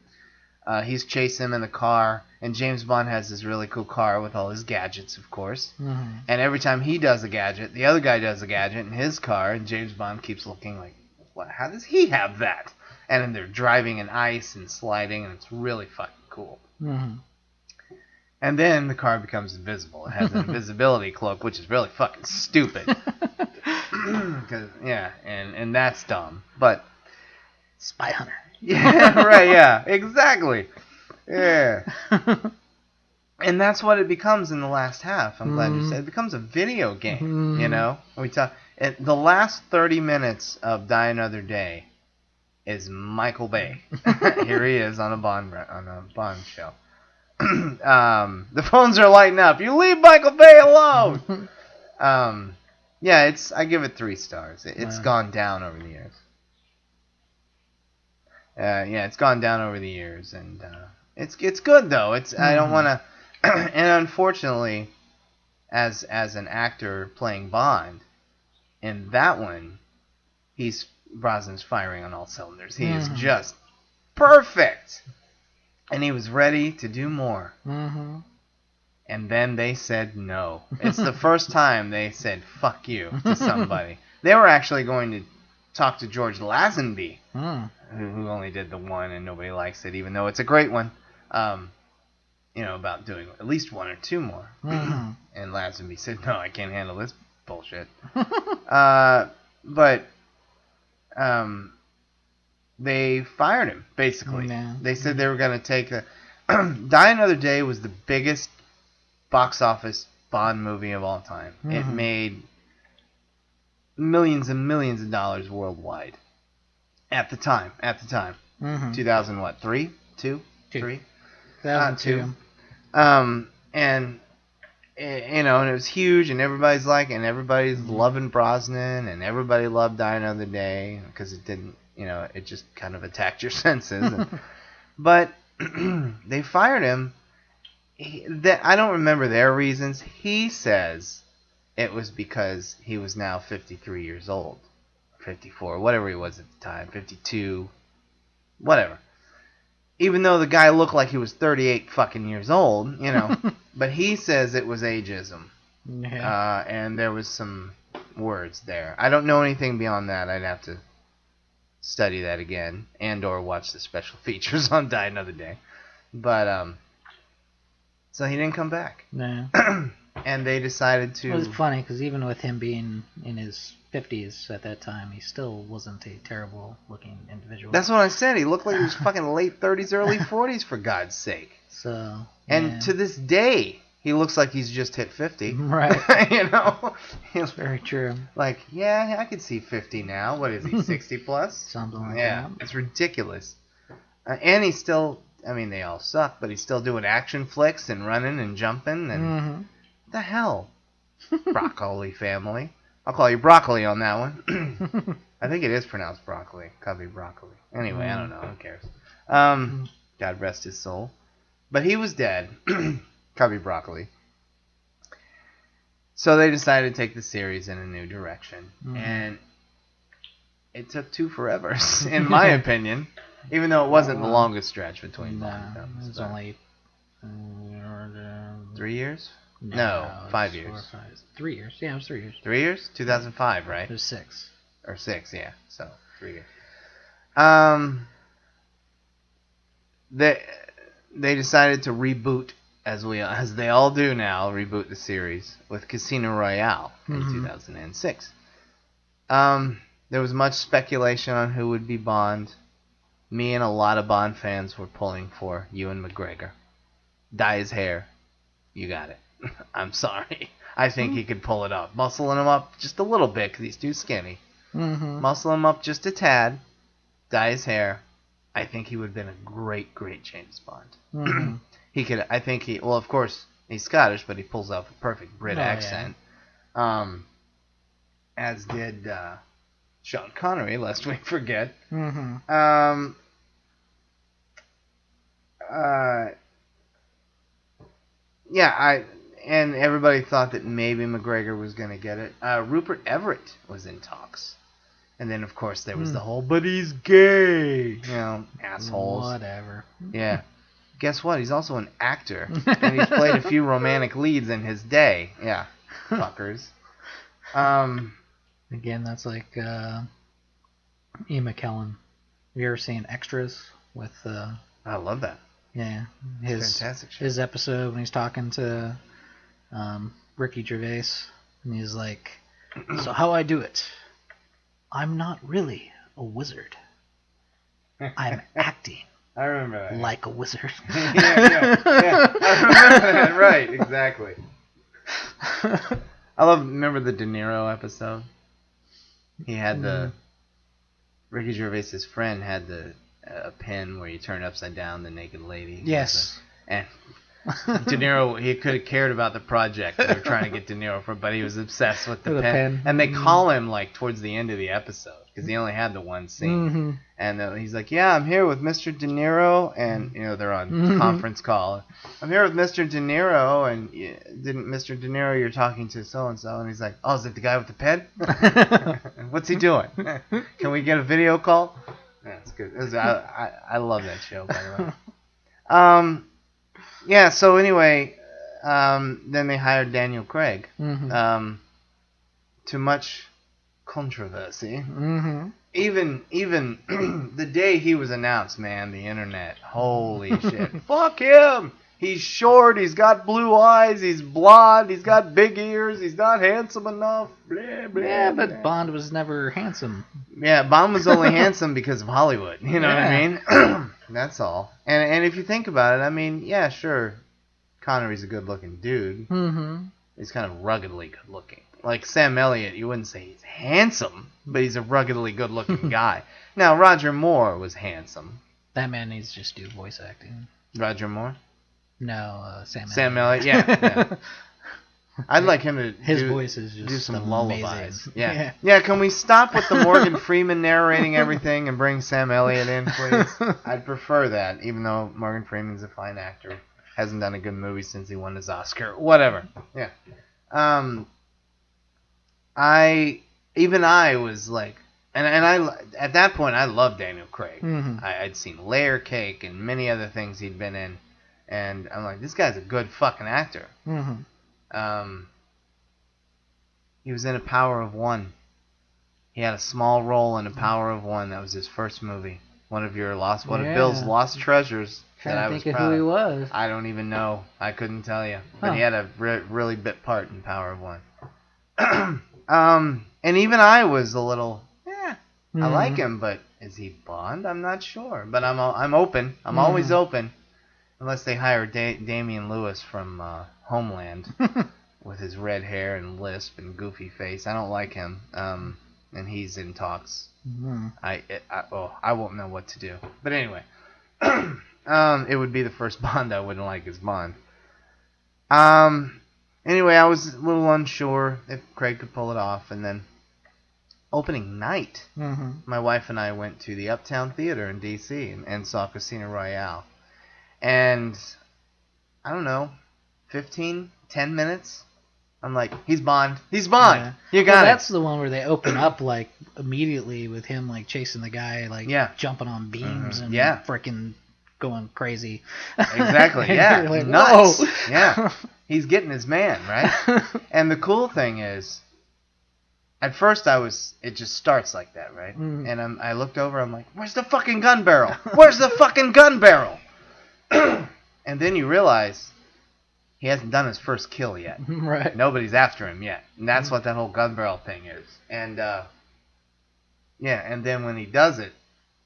He's chasing him in the car, and James Bond has this really cool car with all his gadgets, of course. And every time he does a gadget, the other guy does a gadget in his car, and James Bond keeps looking like, what? How does he have that? And then they're driving in ice and sliding, and it's really fucking cool. And then the car becomes invisible. It has an invisibility cloak, which is really fucking stupid. And that's dumb. But Spy Hunter. Yeah, right, yeah, exactly. Yeah. And that's what it becomes in the last half. I'm glad you said it becomes a video game, the last 30 minutes of Die Another Day is Michael Bay. Here he is on a Bond show. The phones are lighting up. You leave Michael Bay alone. I give it 3 stars. It's gone down over the years. It's gone down over the years, and it's good though. I don't want to, and unfortunately, as an actor playing Bond, in that one, Brosnan's firing on all cylinders. He is just perfect, and he was ready to do more. And then they said no. It's the first time they said fuck you to somebody. They were actually going to talk to George Lazenby, who only did the one and nobody likes it, even though it's a great one. About doing at least 1 or 2 more. And Lazenby said, no, I can't handle this bullshit. But they fired him, basically. They said they were going to take Die Another Day was the biggest box office Bond movie of all time. It made millions and millions of dollars worldwide. At the time. 2000 what? 3? 2? 3? 2002. And it was huge, and everybody's loving Brosnan, and everybody loved Die Another Day because it didn't, it just kind of attacked your senses. But they fired him. I don't remember their reasons. He says it was because he was now 53 years old. 54, whatever he was at the time, 52, whatever. Even though the guy looked like he was 38 fucking years old, but he says it was ageism. And there was some words there. I don't know anything beyond that. I'd have to study that again and or watch the special features on Die Another Day. But So he didn't come back. No. And they decided to... It was funny, because even with him being in his 50s at that time, he still wasn't a terrible-looking individual. That's what I said. He looked like he was fucking late 30s, early 40s, for God's sake. So... And to this day, he looks like he's just hit 50. Right. You know? That's very true. Like, yeah, I could see 50 now. What is he, 60 plus? Something like that. Yeah, it's ridiculous. And he's still... I mean, they all suck, but he's still doing action flicks and running and jumping and... What the hell? Broccoli family. I'll call you Broccoli on that one. I think it is pronounced broccoli. Cubby broccoli. Anyway, I don't know. Who cares? God rest his soul. But he was dead. Cubby broccoli. So they decided to take the series in a new direction. And it took 2 forevers, in my opinion. Even though it wasn't the longest stretch between Bond films. It was only... 3 years? No, 5 years. 4 or 5. 3 years. Yeah, it was 3 years. 3 years? 2005, right? It was 6. Or 6, yeah. So 3 years. They decided to reboot, as they all do now, reboot the series with Casino Royale in 2006. There was much speculation on who would be Bond. Me and a lot of Bond fans were pulling for Ewan McGregor. Dye his hair. You got it. I'm sorry. I think he could pull it off. Muscling him up just a little bit because he's too skinny. Muscle him up just a tad. Dye his hair. I think he would have been a great, great James Bond. He could. I think he. Well, of course he's Scottish, but he pulls off a perfect Brit accent. Yeah. As did Sean Connery, lest we forget. Yeah, and everybody thought that maybe McGregor was going to get it. Rupert Everett was in talks. And then, of course, there was the whole, but he's gay. You know, assholes. Whatever. Yeah. Guess what? He's also an actor. And he's played a few romantic leads in his day. Yeah. Fuckers. Again, that's like Ian McKellen. Have you ever seen Extras with... I love that. Yeah. Fantastic show. His episode when he's talking to Ricky Gervais. And he's like, so how I do it? I'm not really a wizard. I'm acting. I remember that. Like a wizard. yeah. I remember that. Right, exactly. Remember the De Niro episode? He had Ricky Gervais's friend had a pen where you turn upside down the naked lady. Yes. And De Niro, he could have cared about the project they were trying to get De Niro for, but he was obsessed with the pen. And they call him like towards the end of the episode because he only had the one scene. And he's like, "Yeah, I'm here with Mr. De Niro," and they're on conference call. "I'm here with Mr. De Niro, and didn't Mr. De Niro, you're talking to so and so," and he's like, "Oh, is it the guy with the pen? What's he doing? Can we get a video call?" That's good. I love that show, by the way. Yeah, so anyway, then they hired Daniel Craig. To much controversy. Even the day he was announced, man, the internet, holy shit. Fuck him! He's short, he's got blue eyes, he's blonde, he's got big ears, he's not handsome enough. Blah, blah, yeah, but blah. Bond was never handsome. Yeah, Bond was only handsome because of Hollywood. You know what I mean? That's all. And if you think about it, I mean, yeah, sure, Connery's a good-looking dude. He's kind of ruggedly good-looking. Like Sam Elliott, you wouldn't say he's handsome, but he's a ruggedly good-looking guy. Now, Roger Moore was handsome. That man needs to just do voice acting. Roger Moore? No, Sam Elliott, yeah. I'd like him to his voice is just do some amazing. lullabies. Yeah, can we stop with the Morgan Freeman narrating everything and bring Sam Elliott in, please? I'd prefer that, even though Morgan Freeman's a fine actor. Hasn't done a good movie since he won his Oscar. Whatever. Yeah. I was like, and I at that point I loved Daniel Craig. I'd seen Layer Cake and many other things he'd been in, and I'm like, this guy's a good fucking actor. He was in A Power of One. He had a small role in A Power of One. That was his first movie. One of Bill's lost treasures. Trying to think of who he was. I don't even know. I couldn't tell you. But he had a really bit part in Power of One. And even I was a little, I like him, but is he Bond? I'm not sure. But I'm open. I'm always open. Unless they hire Damian Lewis from Homeland with his red hair and lisp and goofy face. I don't like him. And he's in talks. I won't know what to do. But anyway, it would be the first Bond I wouldn't like as Bond. Anyway, I was a little unsure if Craig could pull it off, and then opening night, my wife and I went to the Uptown Theater in D.C. and saw Casino Royale. And, I don't know, 10 minutes, I'm like, he's Bond. He's Bond. Yeah. You got it. That's the one where they open up, like, immediately with him, like, chasing the guy, like, jumping on beams and freaking going crazy. Exactly, yeah. Like, nuts. Whoa. Yeah. He's getting his man, right? And the cool thing is, at first it just starts like that, right? And I looked over, I'm like, where's the fucking gun barrel? Where's the fucking gun barrel? And then you realize he hasn't done his first kill yet. Right. Nobody's after him yet. And that's what that whole gun barrel thing is. And, and then when he does it,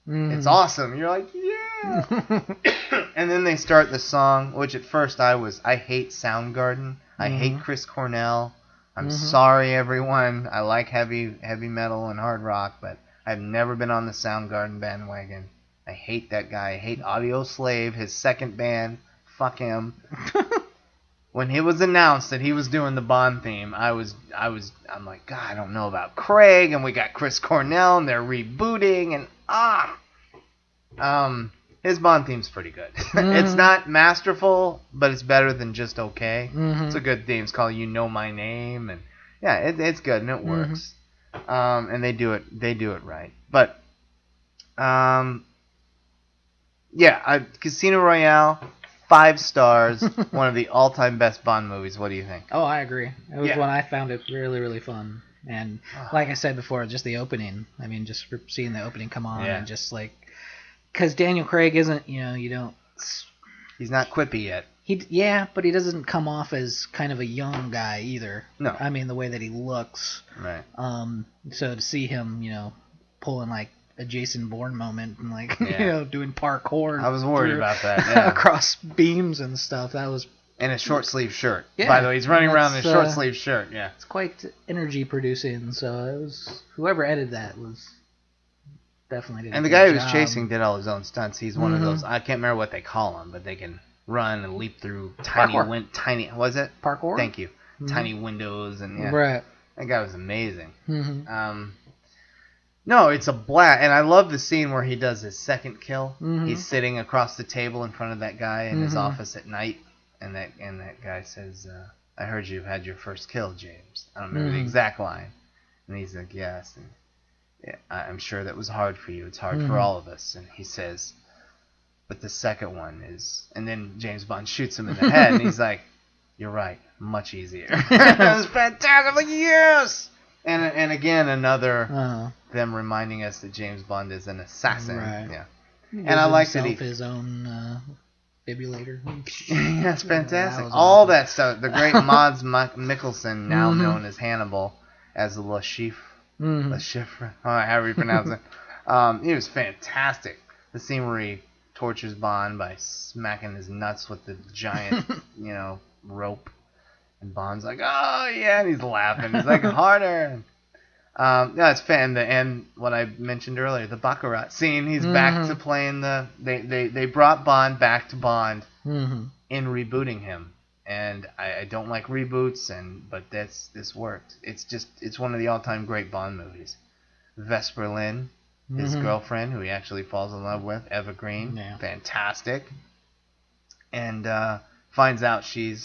it's awesome. You're like, yeah! And then they start the song, which at first I hate Soundgarden. I hate Chris Cornell. I'm sorry, everyone. I like heavy metal and hard rock, but I've never been on the Soundgarden bandwagon. I hate that guy. I hate Audio Slave, his second band. Fuck him. When it was announced that he was doing the Bond theme, I'm like, God, I don't know about Craig, and we got Chris Cornell, and they're rebooting, and his Bond theme's pretty good. It's not masterful, but it's better than just okay. It's a good theme. It's called "You Know My Name," and it's good and it works. And they do it right. But Casino Royale, 5 stars, one of the all-time best Bond movies. What do you think? Oh, I agree. It was one I found it really, really fun. And like I said before, just the opening. I mean, just seeing the opening come on and just like, because Daniel Craig isn't, he's not quippy yet. But he doesn't come off as kind of a young guy either. No. I mean, the way that he looks. Right. So to see him, pulling like a Jason Bourne moment and like, doing parkour. I was worried about that. Yeah. Across beams and stuff. That was. And a short sleeve shirt. Yeah. By the way, he's running around in a short sleeve shirt. Yeah. It's quite energy producing. So it was, whoever edited that was definitely did. And the guy who was chasing did all his own stunts. He's one of those. I can't remember what they call them, but they can run and leap through tiny. Was it parkour? Thank you. Tiny windows and Right. That guy was amazing. No, it's a blast, and I love the scene where he does his second kill. He's sitting across the table in front of that guy in his office at night, and that guy says, "I heard you've had your first kill, James." I don't remember the exact line, and he's like, "Yes." And, I'm sure that was hard for you. It's hard for all of us. And he says, but the second one is... And then James Bond shoots him in the head, and he's like, "You're right. Much easier." That was fantastic. I'm like, yes! And again, another... them reminding us that James Bond is an assassin. Right. Yeah. And I like that he... his own defibrillator. That's fantastic. All that stuff. The great Mads Mikkelsen, now known as Hannibal, as the Le Chiffre. Le Chiffre. However you pronounce it. He was fantastic. The scene where he tortures Bond by smacking his nuts with the giant, rope. And Bond's like, "Oh, yeah," and he's laughing. He's like, "Harder." It's fan. And what I mentioned earlier, the Baccarat scene. He's back to playing the... They brought Bond back to Bond in rebooting him. And I don't like reboots, but this worked. It's one of the all-time great Bond movies. Vesper Lynn, his girlfriend, who he actually falls in love with, Eva Green, fantastic. And finds out she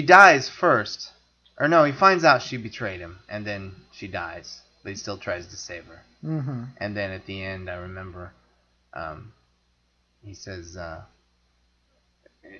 dies first. Or no, he finds out she betrayed him, and then she dies. But he still tries to save her. And then at the end, I remember, he says...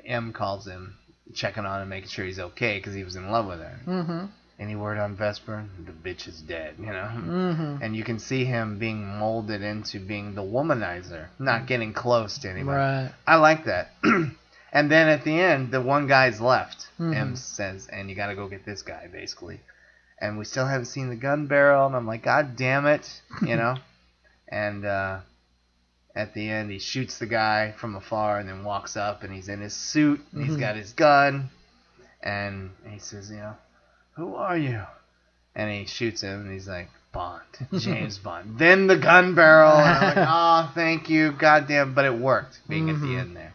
M calls him, checking on him, making sure he's okay, because he was in love with her. Any word on Vesper? The bitch is dead, you know? Mm-hmm. And you can see him being molded into being the womanizer, not getting close to anybody. Right. I like that. And then at the end, the one guy's left. Mm-hmm. M says, and you gotta go get this guy, basically. And we still haven't seen the gun barrel, and I'm like, God damn it, you know? And at the end, he shoots the guy from afar and then walks up, and he's in his suit, and he's got his gun, and he says, you know, who are you? And he shoots him, and he's like, Bond, James Bond. Then the gun barrel, and I'm like, oh, thank you, goddamn, but it worked, being at the end there.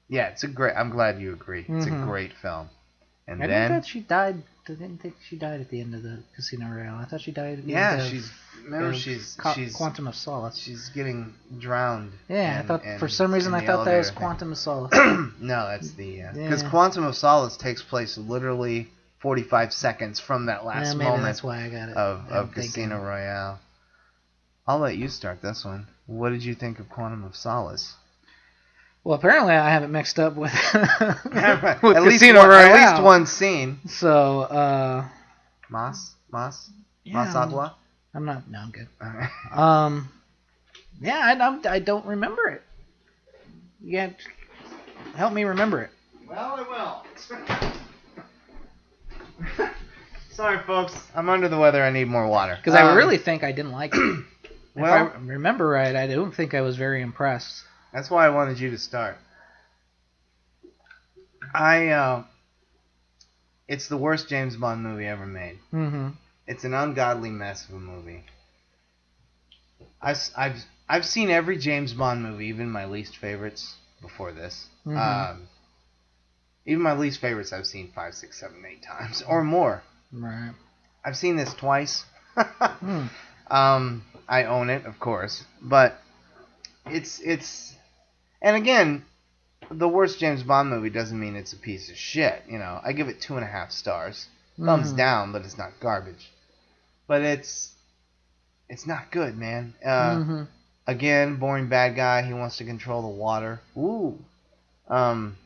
Yeah, it's a great, I'm glad you agree. It's a great film. And I then... didn't think she died at the end of the Casino Royale. I thought she died at the end of she's Quantum of Solace. She's getting drowned. Yeah, I thought for some reason I thought that was Quantum of Solace. No, that's the because Quantum of Solace takes place literally 45 seconds from that last maybe moment. That's why I got it. Of Casino Royale. I'll let you start this one. What did you think of Quantum of Solace? Well, apparently I have it mixed up with, with at Casino Royale. At least one scene. So, Mas yeah, Agua? I'm not. No, I'm good. Right. Yeah, I don't remember it. You can't help me remember it. Well, I will. Sorry, folks. I'm under the weather. I need more water. Because I really think I didn't like it. Well, if I remember right, I don't think I was very impressed. That's why I wanted you to start. It's the worst James Bond movie ever made. Mm-hmm. It's an ungodly mess of a movie. I've seen every James Bond movie, even my least favorites before this. Mm-hmm. Even my least favorites I've seen 5, 6, 7, 8 times or more. Right. I've seen this twice. I own it, of course, but it's and again, the worst James Bond movie doesn't mean it's a piece of shit. You know, I give it 2.5 stars, thumbs down, but it's not garbage. But it's not good, man. Again, boring bad guy. He wants to control the water. Ooh, and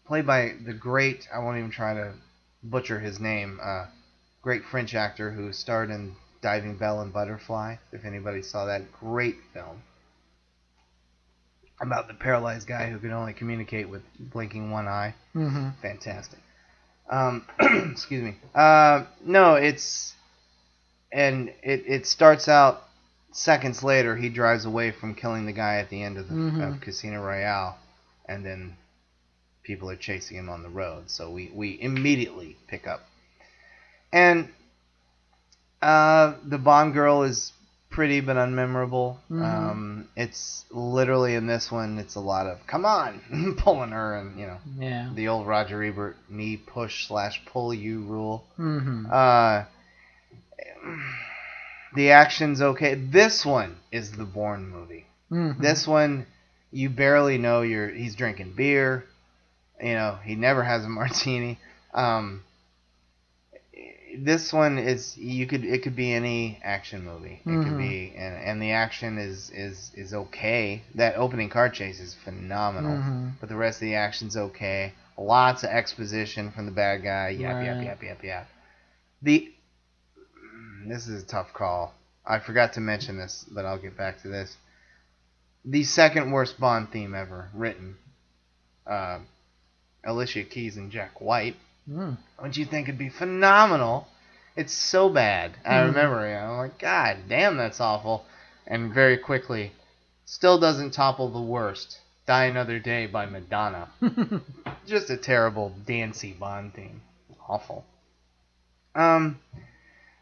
played by the great. I won't even try to butcher his name. Great French actor who starred in Diving Bell and Butterfly. If anybody saw that, great film about the paralyzed guy who can only communicate with blinking one eye. Mm-hmm. Fantastic. Excuse me. No, it starts out seconds later. He drives away from killing the guy at the end of of Casino Royale, and then people are chasing him on the road. So we immediately pick up. And the Bond girl is pretty but unmemorable. It's literally in this one, it's a lot of come on, pulling her, and you know, the old Roger Ebert knee push / pull you rule. The action's okay. This one is the Bourne movie. This one, you barely know he's drinking beer. You know, he never has a martini. This one it could be any action movie. It could be, and the action is okay. That opening car chase is phenomenal, but the rest of the action's okay. Lots of exposition from the bad guy. Yap. This is a tough call. I forgot to mention this, but I'll get back to this. The second worst Bond theme ever written. Alicia Keys and Jack White. Don't you think it'd be phenomenal? It's so bad. I remember it. I'm like, God damn, that's awful. And very quickly, still doesn't topple the worst. Die Another Day by Madonna. Just a terrible, dancey Bond theme. Awful.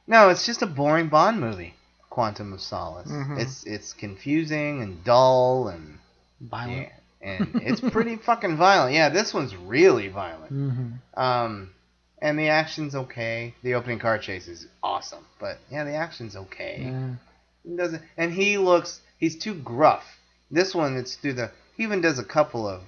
No, it's just a boring Bond movie. Quantum of Solace. It's confusing and dull and violent. Yeah. And it's pretty fucking violent. Yeah, this one's really violent. And the action's okay. The opening car chase is awesome. But, yeah, the action's okay. And he's too gruff. This one, he even does a couple of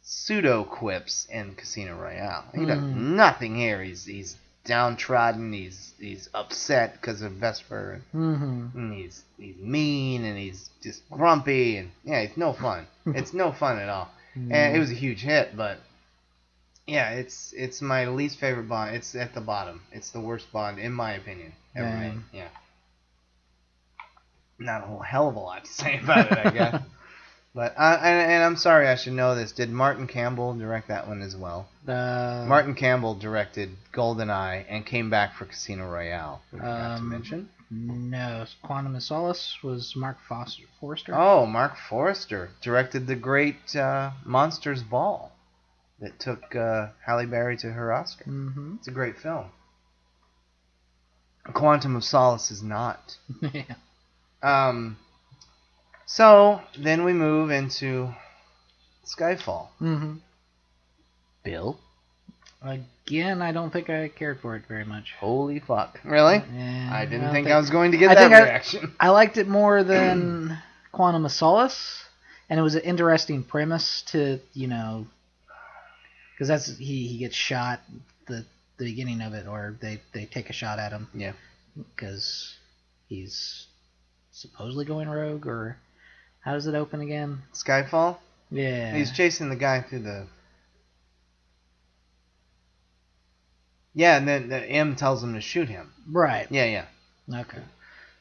pseudo-quips in Casino Royale. He does nothing here. He's downtrodden. He's upset because of Vesper. And he's mean, and he's just grumpy, and yeah, it's no fun. It's no fun at all. And it was a huge hit, but Yeah, it's my least favorite Bond. It's at the bottom. It's the worst Bond in my opinion ever made. Yeah. Not a whole hell of a lot to say about it, I guess. But and I'm sorry, I should know this. Did Martin Campbell direct that one as well? Martin Campbell directed GoldenEye and came back for Casino Royale. We forgot to mention. No, Quantum of Solace was Mark Forster. Oh, Mark Forster directed the great Monsters Ball that took Halle Berry to her Oscar. Mm-hmm. It's a great film. Quantum of Solace is not. Yeah. So then we move into Skyfall. Mm-hmm. Bill? Again, I don't think I cared for it very much. Holy fuck. Really? Yeah, I didn't think I was going to get that reaction. I liked it more than Quantum of Solace, and it was an interesting premise to, because that's he gets shot the beginning of it, or they take a shot at him. Yeah. Because he's supposedly going rogue, or how does it open again? Skyfall? Yeah. He's chasing the guy through the... Yeah, and then the M tells him to shoot him. Right. Yeah. Okay.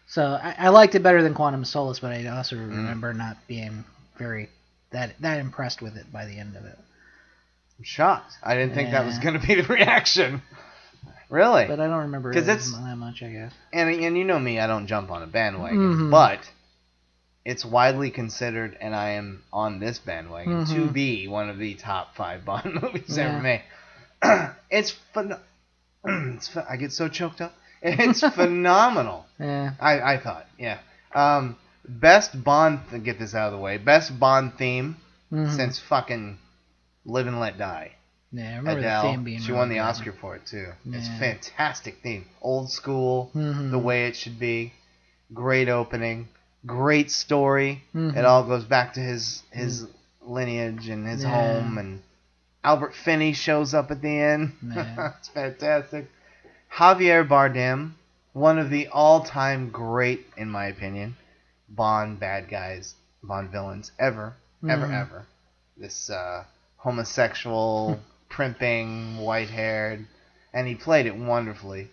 So I liked it better than Quantum of Solace, but I also remember not being very that impressed with it by the end of it. I'm shocked. I didn't think that was going to be the reaction. Really? But I don't remember it that much, I guess. And you know me, I don't jump on a bandwagon. But it's widely considered, and I am on this bandwagon, to be one of the top 5 Bond movies ever made. It's fun. I get so choked up. It's phenomenal. Yeah. I thought, yeah. Best Bond, get this out of the way, best Bond theme since fucking Live and Let Die. Yeah, I remember Adele, the theme being she won the Oscar for it, too. Yeah. It's a fantastic theme. Old school, the way it should be. Great opening. Great story. It all goes back to his lineage and his home, and Albert Finney shows up at the end. It's fantastic. Javier Bardem, one of the all-time great, in my opinion, Bond bad guys, Bond villains ever. This homosexual, primping, white-haired, and he played it wonderfully.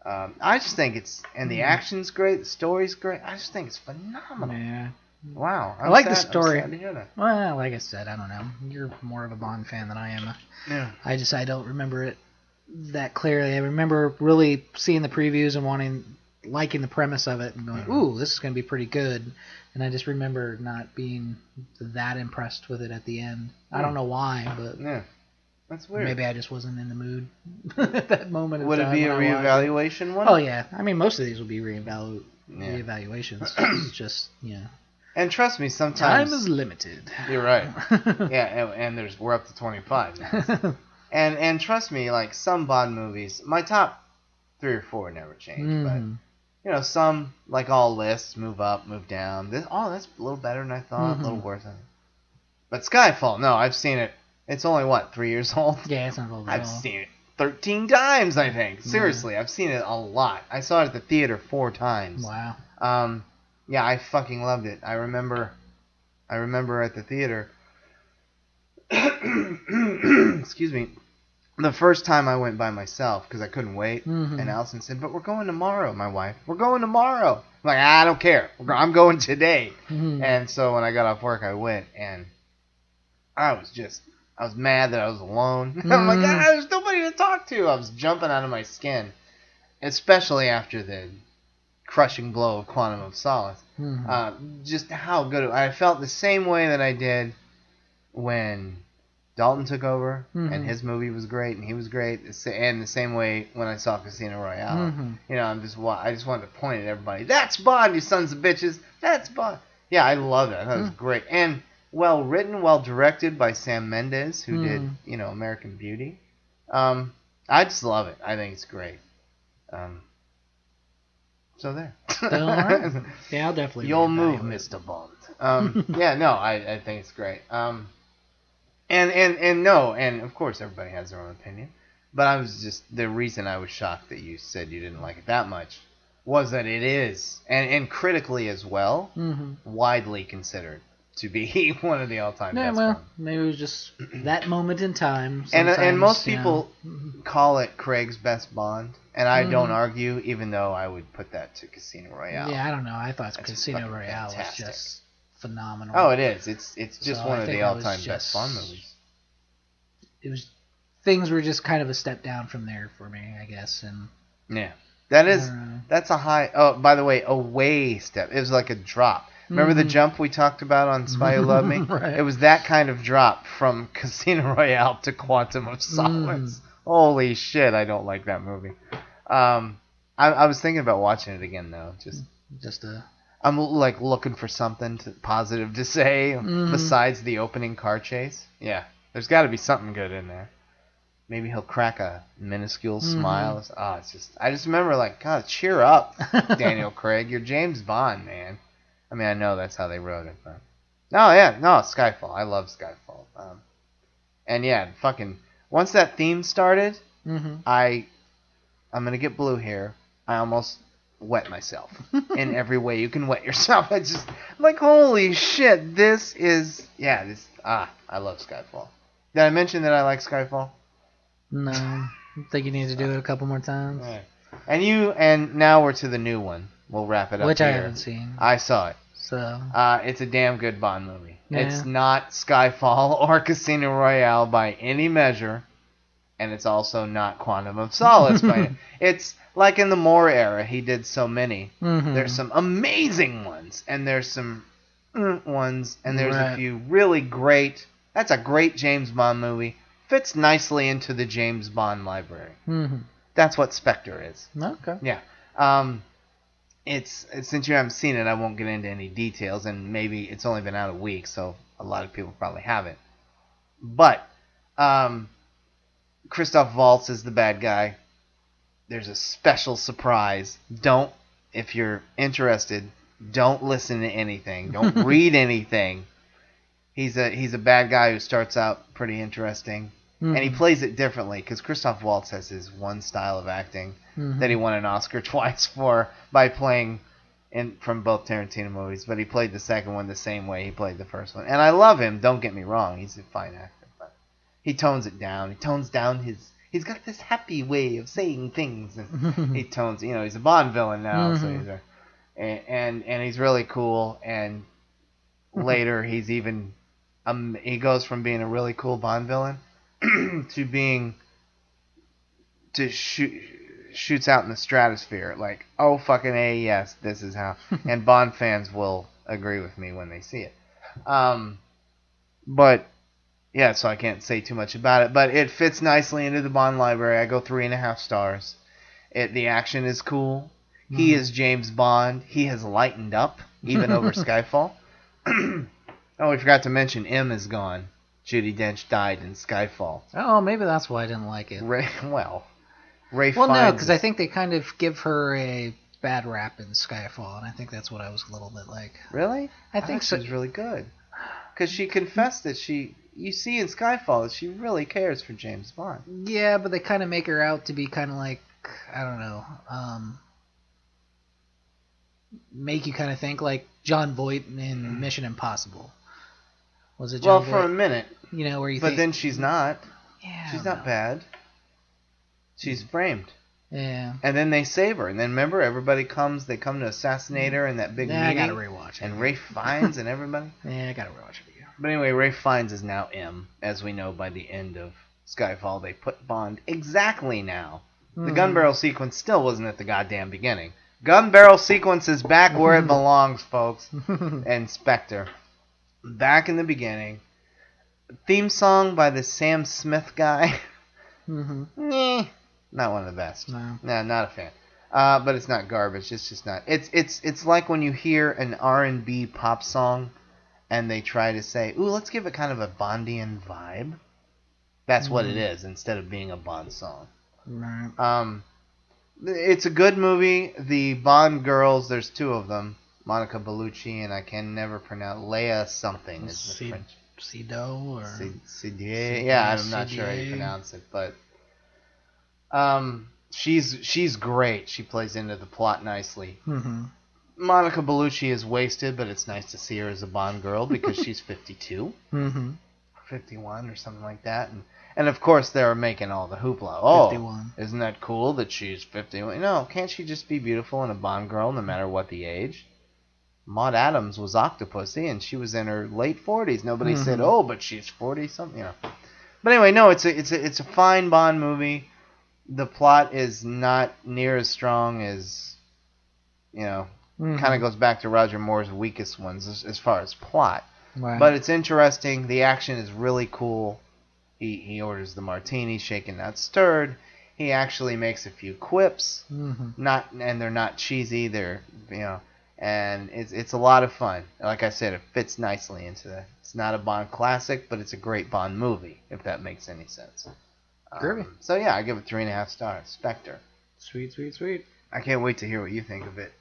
I just think and the action's great, the story's great. I just think it's phenomenal. Yeah. Wow. I like the story. I'm sad to hear that. Well, like I said, I don't know. You're more of a Bond fan than I am. Yeah. I don't remember it that clearly. I remember really seeing the previews and liking the premise of it and going, ooh, this is going to be pretty good. And I just remember not being that impressed with it at the end. I don't know why, but yeah, that's weird. Maybe I just wasn't in the mood at that moment. Would it be a reevaluation one? Oh yeah, I mean most of these will be reevaluations. It's just And trust me, sometimes time is limited. You're right. Yeah, and we're up to 25 now. and trust me, like some Bond movies, my top 3 or 4 never change, but some, like all lists, move up, move down. That's a little better than I thought, a little worse. But Skyfall, no, I've seen it. It's only, 3 years old? Yeah, it's not old at all. I've seen it 13 times, I think. Seriously, I've seen it a lot. I saw it at the theater 4 times. Wow. Yeah, I fucking loved it. I remember at the theater, excuse me, the first time I went by myself because I couldn't wait, and Allison said, "But we're going tomorrow, my wife. We're going tomorrow." I'm like, I don't care. I'm going today. And so when I got off work, I went, and I was mad that I was alone. I'm like, there's nobody to talk to. I was jumping out of my skin, especially after the crushing blow of Quantum of Solace. Just how good I felt the same way that I did when Dalton took over and his movie was great and he was great, and the same way when I saw Casino Royale. I just wanted to point at everybody. That's Bond, you sons of bitches. That's Bond. Yeah, I loved it. I thought it was great and well written, well directed by Sam Mendes, who did American Beauty. I just love it. I think it's great. So there. Right. Yeah, I'll definitely. You'll move, Mr. Bond. I think it's great. And of course everybody has their own opinion. But the reason I was shocked that you said you didn't like it that much was that it is, and critically as well, widely considered to be one of the all-time Yeah, best well, Bond. maybe it was just that moment in time. And most you people call it Craig's best Bond, and I don't argue, even though I would put that to Casino Royale. Yeah, I don't know. I thought That's Casino Royale fantastic. was just phenomenal. Oh, it is. It's just So one I of think the that all-time was best Bond movies. It was things were just kind of a step down from there for me, I guess. And yeah, that's a high. Oh, by the way, a way step. It was like a drop. Remember the jump we talked about on Spy Who Loved Me? Right. It was that kind of drop from Casino Royale to Quantum of Solace. Holy shit, I don't like that movie. I was thinking about watching it again though. I'm like looking for something positive to say besides the opening car chase. Yeah, there's got to be something good in there. Maybe he'll crack a minuscule smile. Oh, I just remember like, God, cheer up, Daniel Craig. You're James Bond, man. I mean, I know that's how they wrote it, but Skyfall. I love Skyfall. And yeah, fucking once that theme started, I'm gonna get blue here. I almost wet myself in every way you can wet yourself. I just like, holy shit, I love Skyfall. Did I mention that I like Skyfall? No, I think you need to do it a couple more times. Right. And now we're to the new one. We'll wrap it up. Which here. I haven't seen. I saw it. So it's a damn good Bond movie. Yeah. It's not Skyfall or Casino Royale by any measure, and it's also not Quantum of Solace it's like in the Moore era, he did so many. There's some amazing ones, and there's some ones, and there's a few really great. That's a great James Bond movie. Fits nicely into the James Bond library. That's what Spectre is. Okay. Yeah. It's since you haven't seen it, I won't get into any details, and maybe it's only been out a week, so a lot of people probably haven't. But Christoph Waltz is the bad guy. There's a special surprise. If you're interested, don't listen to anything. Don't read anything. He's a bad guy who starts out pretty interesting, and he plays it differently because Christoph Waltz has his one style of acting that he won an Oscar twice for by playing from both Tarantino movies. But he played the second one the same way he played the first one, and I love him. Don't get me wrong; he's a fine actor, but he tones it down. He tones down He's got this happy way of saying things, and he tones. He's a Bond villain now, so and he's really cool. And later, he's even. He goes from being a really cool Bond villain to shoots out in the stratosphere. Like, oh fucking A, yes, this is how. And Bond fans will agree with me when they see it. But yeah, so I can't say too much about it. But it fits nicely into the Bond library. I go 3.5 stars. The action is cool. He is James Bond. He has lightened up even over Skyfall. Oh, we forgot to mention M is gone. Judi Dench died in Skyfall. Oh, maybe that's why I didn't like it. Ray Well, Fiennes. no, because I think they kind of give her a bad rap in Skyfall, and I think that's what I was a little bit like. Really? I think so. She's really good. Because she confessed that you see in Skyfall that she really cares for James Bond. Yeah, but they kind of make her out to be kind of like, I don't know, make you kind of think like John Voight in Mission Impossible. Was it John Voight? For a minute. Where you But think... then she's not. Yeah, she's not bad. She's framed. Yeah. And then they save her. And then remember, they come to assassinate her in that big meeting. I gotta rewatch it. And Ralph Fiennes and everybody. Yeah, I gotta rewatch it again. But anyway, Ralph Fiennes is now M. As we know, by the end of Skyfall, they put Bond exactly now. The gun barrel sequence still wasn't at the goddamn beginning. Gun barrel sequence is back where it belongs, folks. And Spectre. Back in the beginning. Theme song by the Sam Smith guy. Not one of the best. No, not a fan. But it's not garbage. It's just not. It's like when you hear an R&B pop song, and they try to say, "Ooh, let's give it kind of a Bondian vibe." That's what it is, instead of being a Bond song. Right. It's a good movie. The Bond girls, there's 2 of them, Monica Bellucci and I can never pronounce Leia something. Is the French. Sido or Sidier. Yeah, I'm not sure how you pronounce it, but she's great. She plays into the plot nicely. Monica Bellucci is wasted, but it's nice to see her as a Bond girl because she's 52. 51 or something like that. And of course they're making all the hoopla. Oh, 51. Isn't that cool that she's 51? No, can't she just be beautiful and a Bond girl no matter what the age? Maud Adams was Octopussy, and she was in her late 40s. Nobody said, "Oh, but she's 40 something." But anyway, no, it's a fine Bond movie. The plot is not near as strong as kind of goes back to Roger Moore's weakest ones as far as plot. Right. But it's interesting. The action is really cool. He orders the martini, shaken not stirred. He actually makes a few quips, and they're not cheesy. They're and it's a lot of fun. Like I said, it fits nicely into that. It's not a Bond classic, but it's a great Bond movie, if that makes any sense. So yeah, I give it 3.5 stars. Spectre. Sweet. I can't wait to hear what you think of it.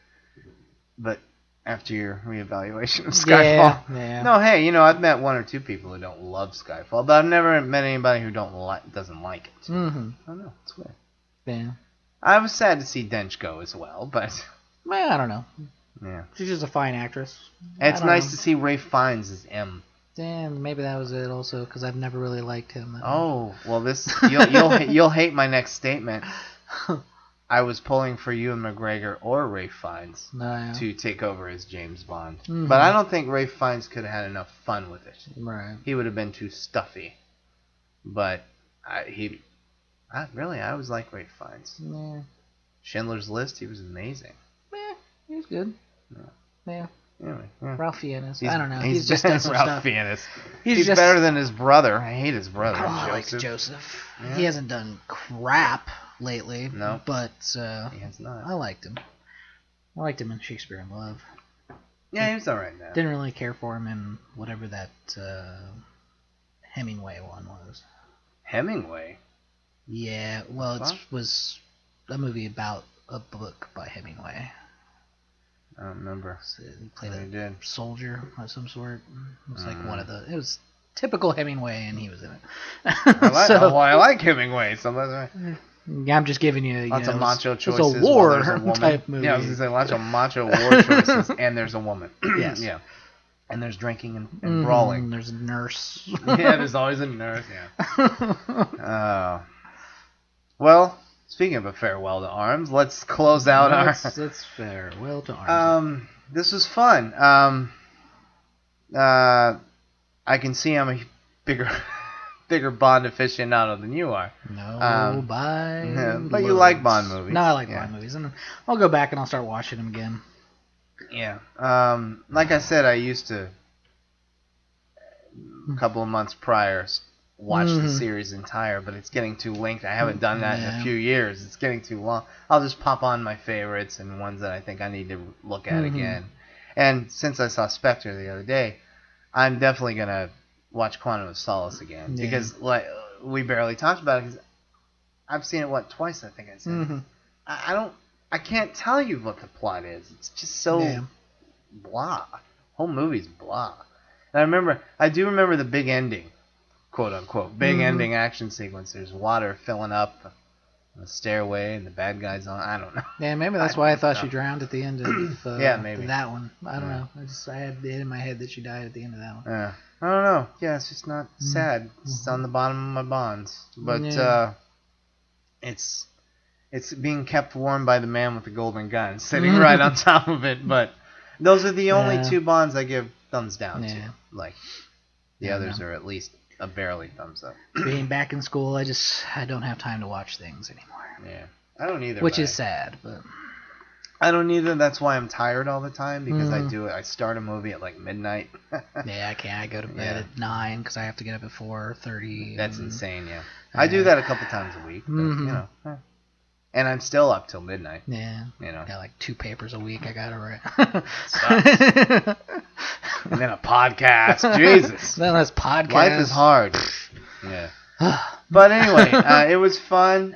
But after your reevaluation of Skyfall. Yeah. No, hey, I've met 1 or 2 people who don't love Skyfall, but I've never met anybody who doesn't like it. I don't know. It's weird. Yeah. I was sad to see Dench go as well, but... Well, I don't know. Yeah. She's just a fine actress. It's nice to see Ralph Fiennes as M. Damn, maybe that was it also, because I've never really liked him. Oh, well, you'll hate my next statement. I was pulling for Ewan McGregor or Ralph Fiennes to take over as James Bond. But I don't think Ralph Fiennes could have had enough fun with it. Right. He would have been too stuffy. But I always like Ralph Fiennes. Yeah. Schindler's List, he was amazing. Yeah, he was good. Yeah. Anyway, yeah. Ralph Fiennes. I don't know. He's just done some Ralph stuff. Fiennes. He's just better than his brother. I hate his brother. I like Joseph. Joseph. Yeah. He hasn't done crap lately. No. But he has not. I liked him. I liked him in Shakespeare in Love. Yeah, he was alright now. Didn't really care for him in whatever that Hemingway one was. Hemingway? Yeah, well, it was a movie about a book by Hemingway. I don't remember. So he played a soldier of some sort. It was like it was typical Hemingway, and he was in it. I like Hemingway. So I'm just giving you lots of macho choices. It's a war type movie. Yeah, I was going to say lots of macho war choices, and there's a woman. Yes. Yeah. And there's drinking and brawling. There's a nurse. Yeah, there's always a nurse, yeah. Well, speaking of a farewell to arms, let's close out Let's farewell to arms. This was fun. I can see I'm a bigger Bond aficionado than you are. No, but you like Bond movies. No, I like Bond movies, and I'll go back and I'll start watching them again. Yeah. Like I said, I used to a couple of months prior watch the series entire, but it's getting too lengthy. I haven't done that in a few years. It's getting too long. I'll just pop on my favorites and ones that I think I need to look at again. And since I saw Spectre the other day, I'm definitely gonna watch Quantum of Solace again because we barely talked about it because I've seen it twice. I think I said. I can't tell you what the plot is. It's just so blah. Whole movie's blah. And I do remember the big ending, quote unquote, big ending action sequence. There's water filling up the stairway and the bad guys on. I don't know. Yeah, maybe that's why I thought she drowned at the end of maybe that one. I don't know. I had it in my head that she died at the end of that one. Yeah, I don't know. Yeah, it's just not sad. It's on the bottom of my bonds, but it's being kept warm by the man with the golden gun sitting right on top of it. But those are the only two Bonds I give thumbs down to. Like the others are at least a barely thumbs up. Being back in school, I don't have time to watch things anymore. Yeah, I don't either. Which is sad, but I don't either. That's why I'm tired all the time because I start a movie at like midnight. Yeah, I can't. I go to bed at 9 because I have to get up at 4:30. That's insane. Yeah, I do that a couple times a week. But, and I'm still up till midnight. Yeah. Got like 2 papers a week I gotta write. Sucks. And then a podcast. Jesus. Then that's podcast. Life is hard. Yeah. But anyway, it was fun.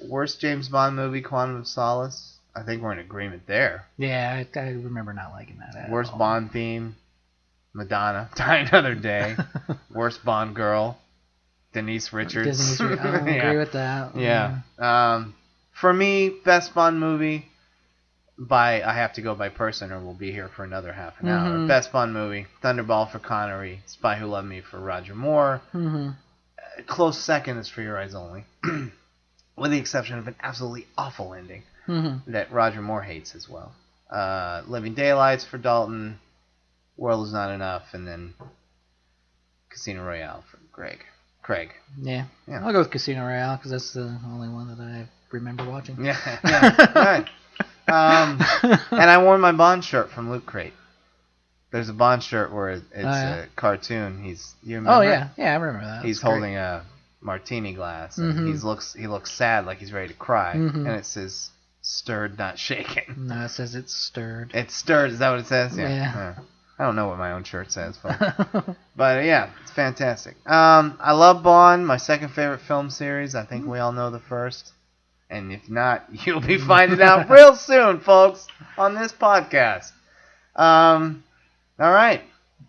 Worst James Bond movie, Quantum of Solace. I think we're in agreement there. Yeah, I remember not liking that at Worst all. Bond theme, Madonna, Die Another Day. Worst Bond girl, Denise Richards. I agree with that. Yeah. For me, best Bond movie, I have to go by person, or we'll be here for another half an hour. Best Bond movie: Thunderball for Connery, Spy Who Loved Me for Roger Moore. Close second is For Your Eyes Only, with the exception of an absolutely awful ending that Roger Moore hates as well. Living Daylights for Dalton, World Is Not Enough, and then Casino Royale for Craig. Yeah. I'll go with Casino Royale because that's the only one that I remember watching. Yeah, right. And I wore my Bond shirt from Loot Crate. There's a Bond shirt where it's a cartoon. You remember? Oh yeah, I remember that. He's holding a martini glass, and he looks sad, like he's ready to cry, and it says "stirred, not shaken." No, it says it's stirred. It's stirred. Is that what it says? Yeah. I don't know what my own shirt says, but yeah, it's fantastic. I love Bond. My second favorite film series. I think we all know the first, and if not, you'll be finding out real soon, folks, on this podcast. All right.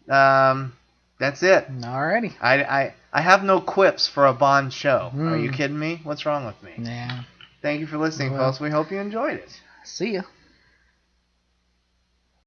That's it. Alrighty. I have no quips for a Bond show. Are you kidding me? What's wrong with me? Yeah. Thank you for listening, folks. We hope you enjoyed it. See ya.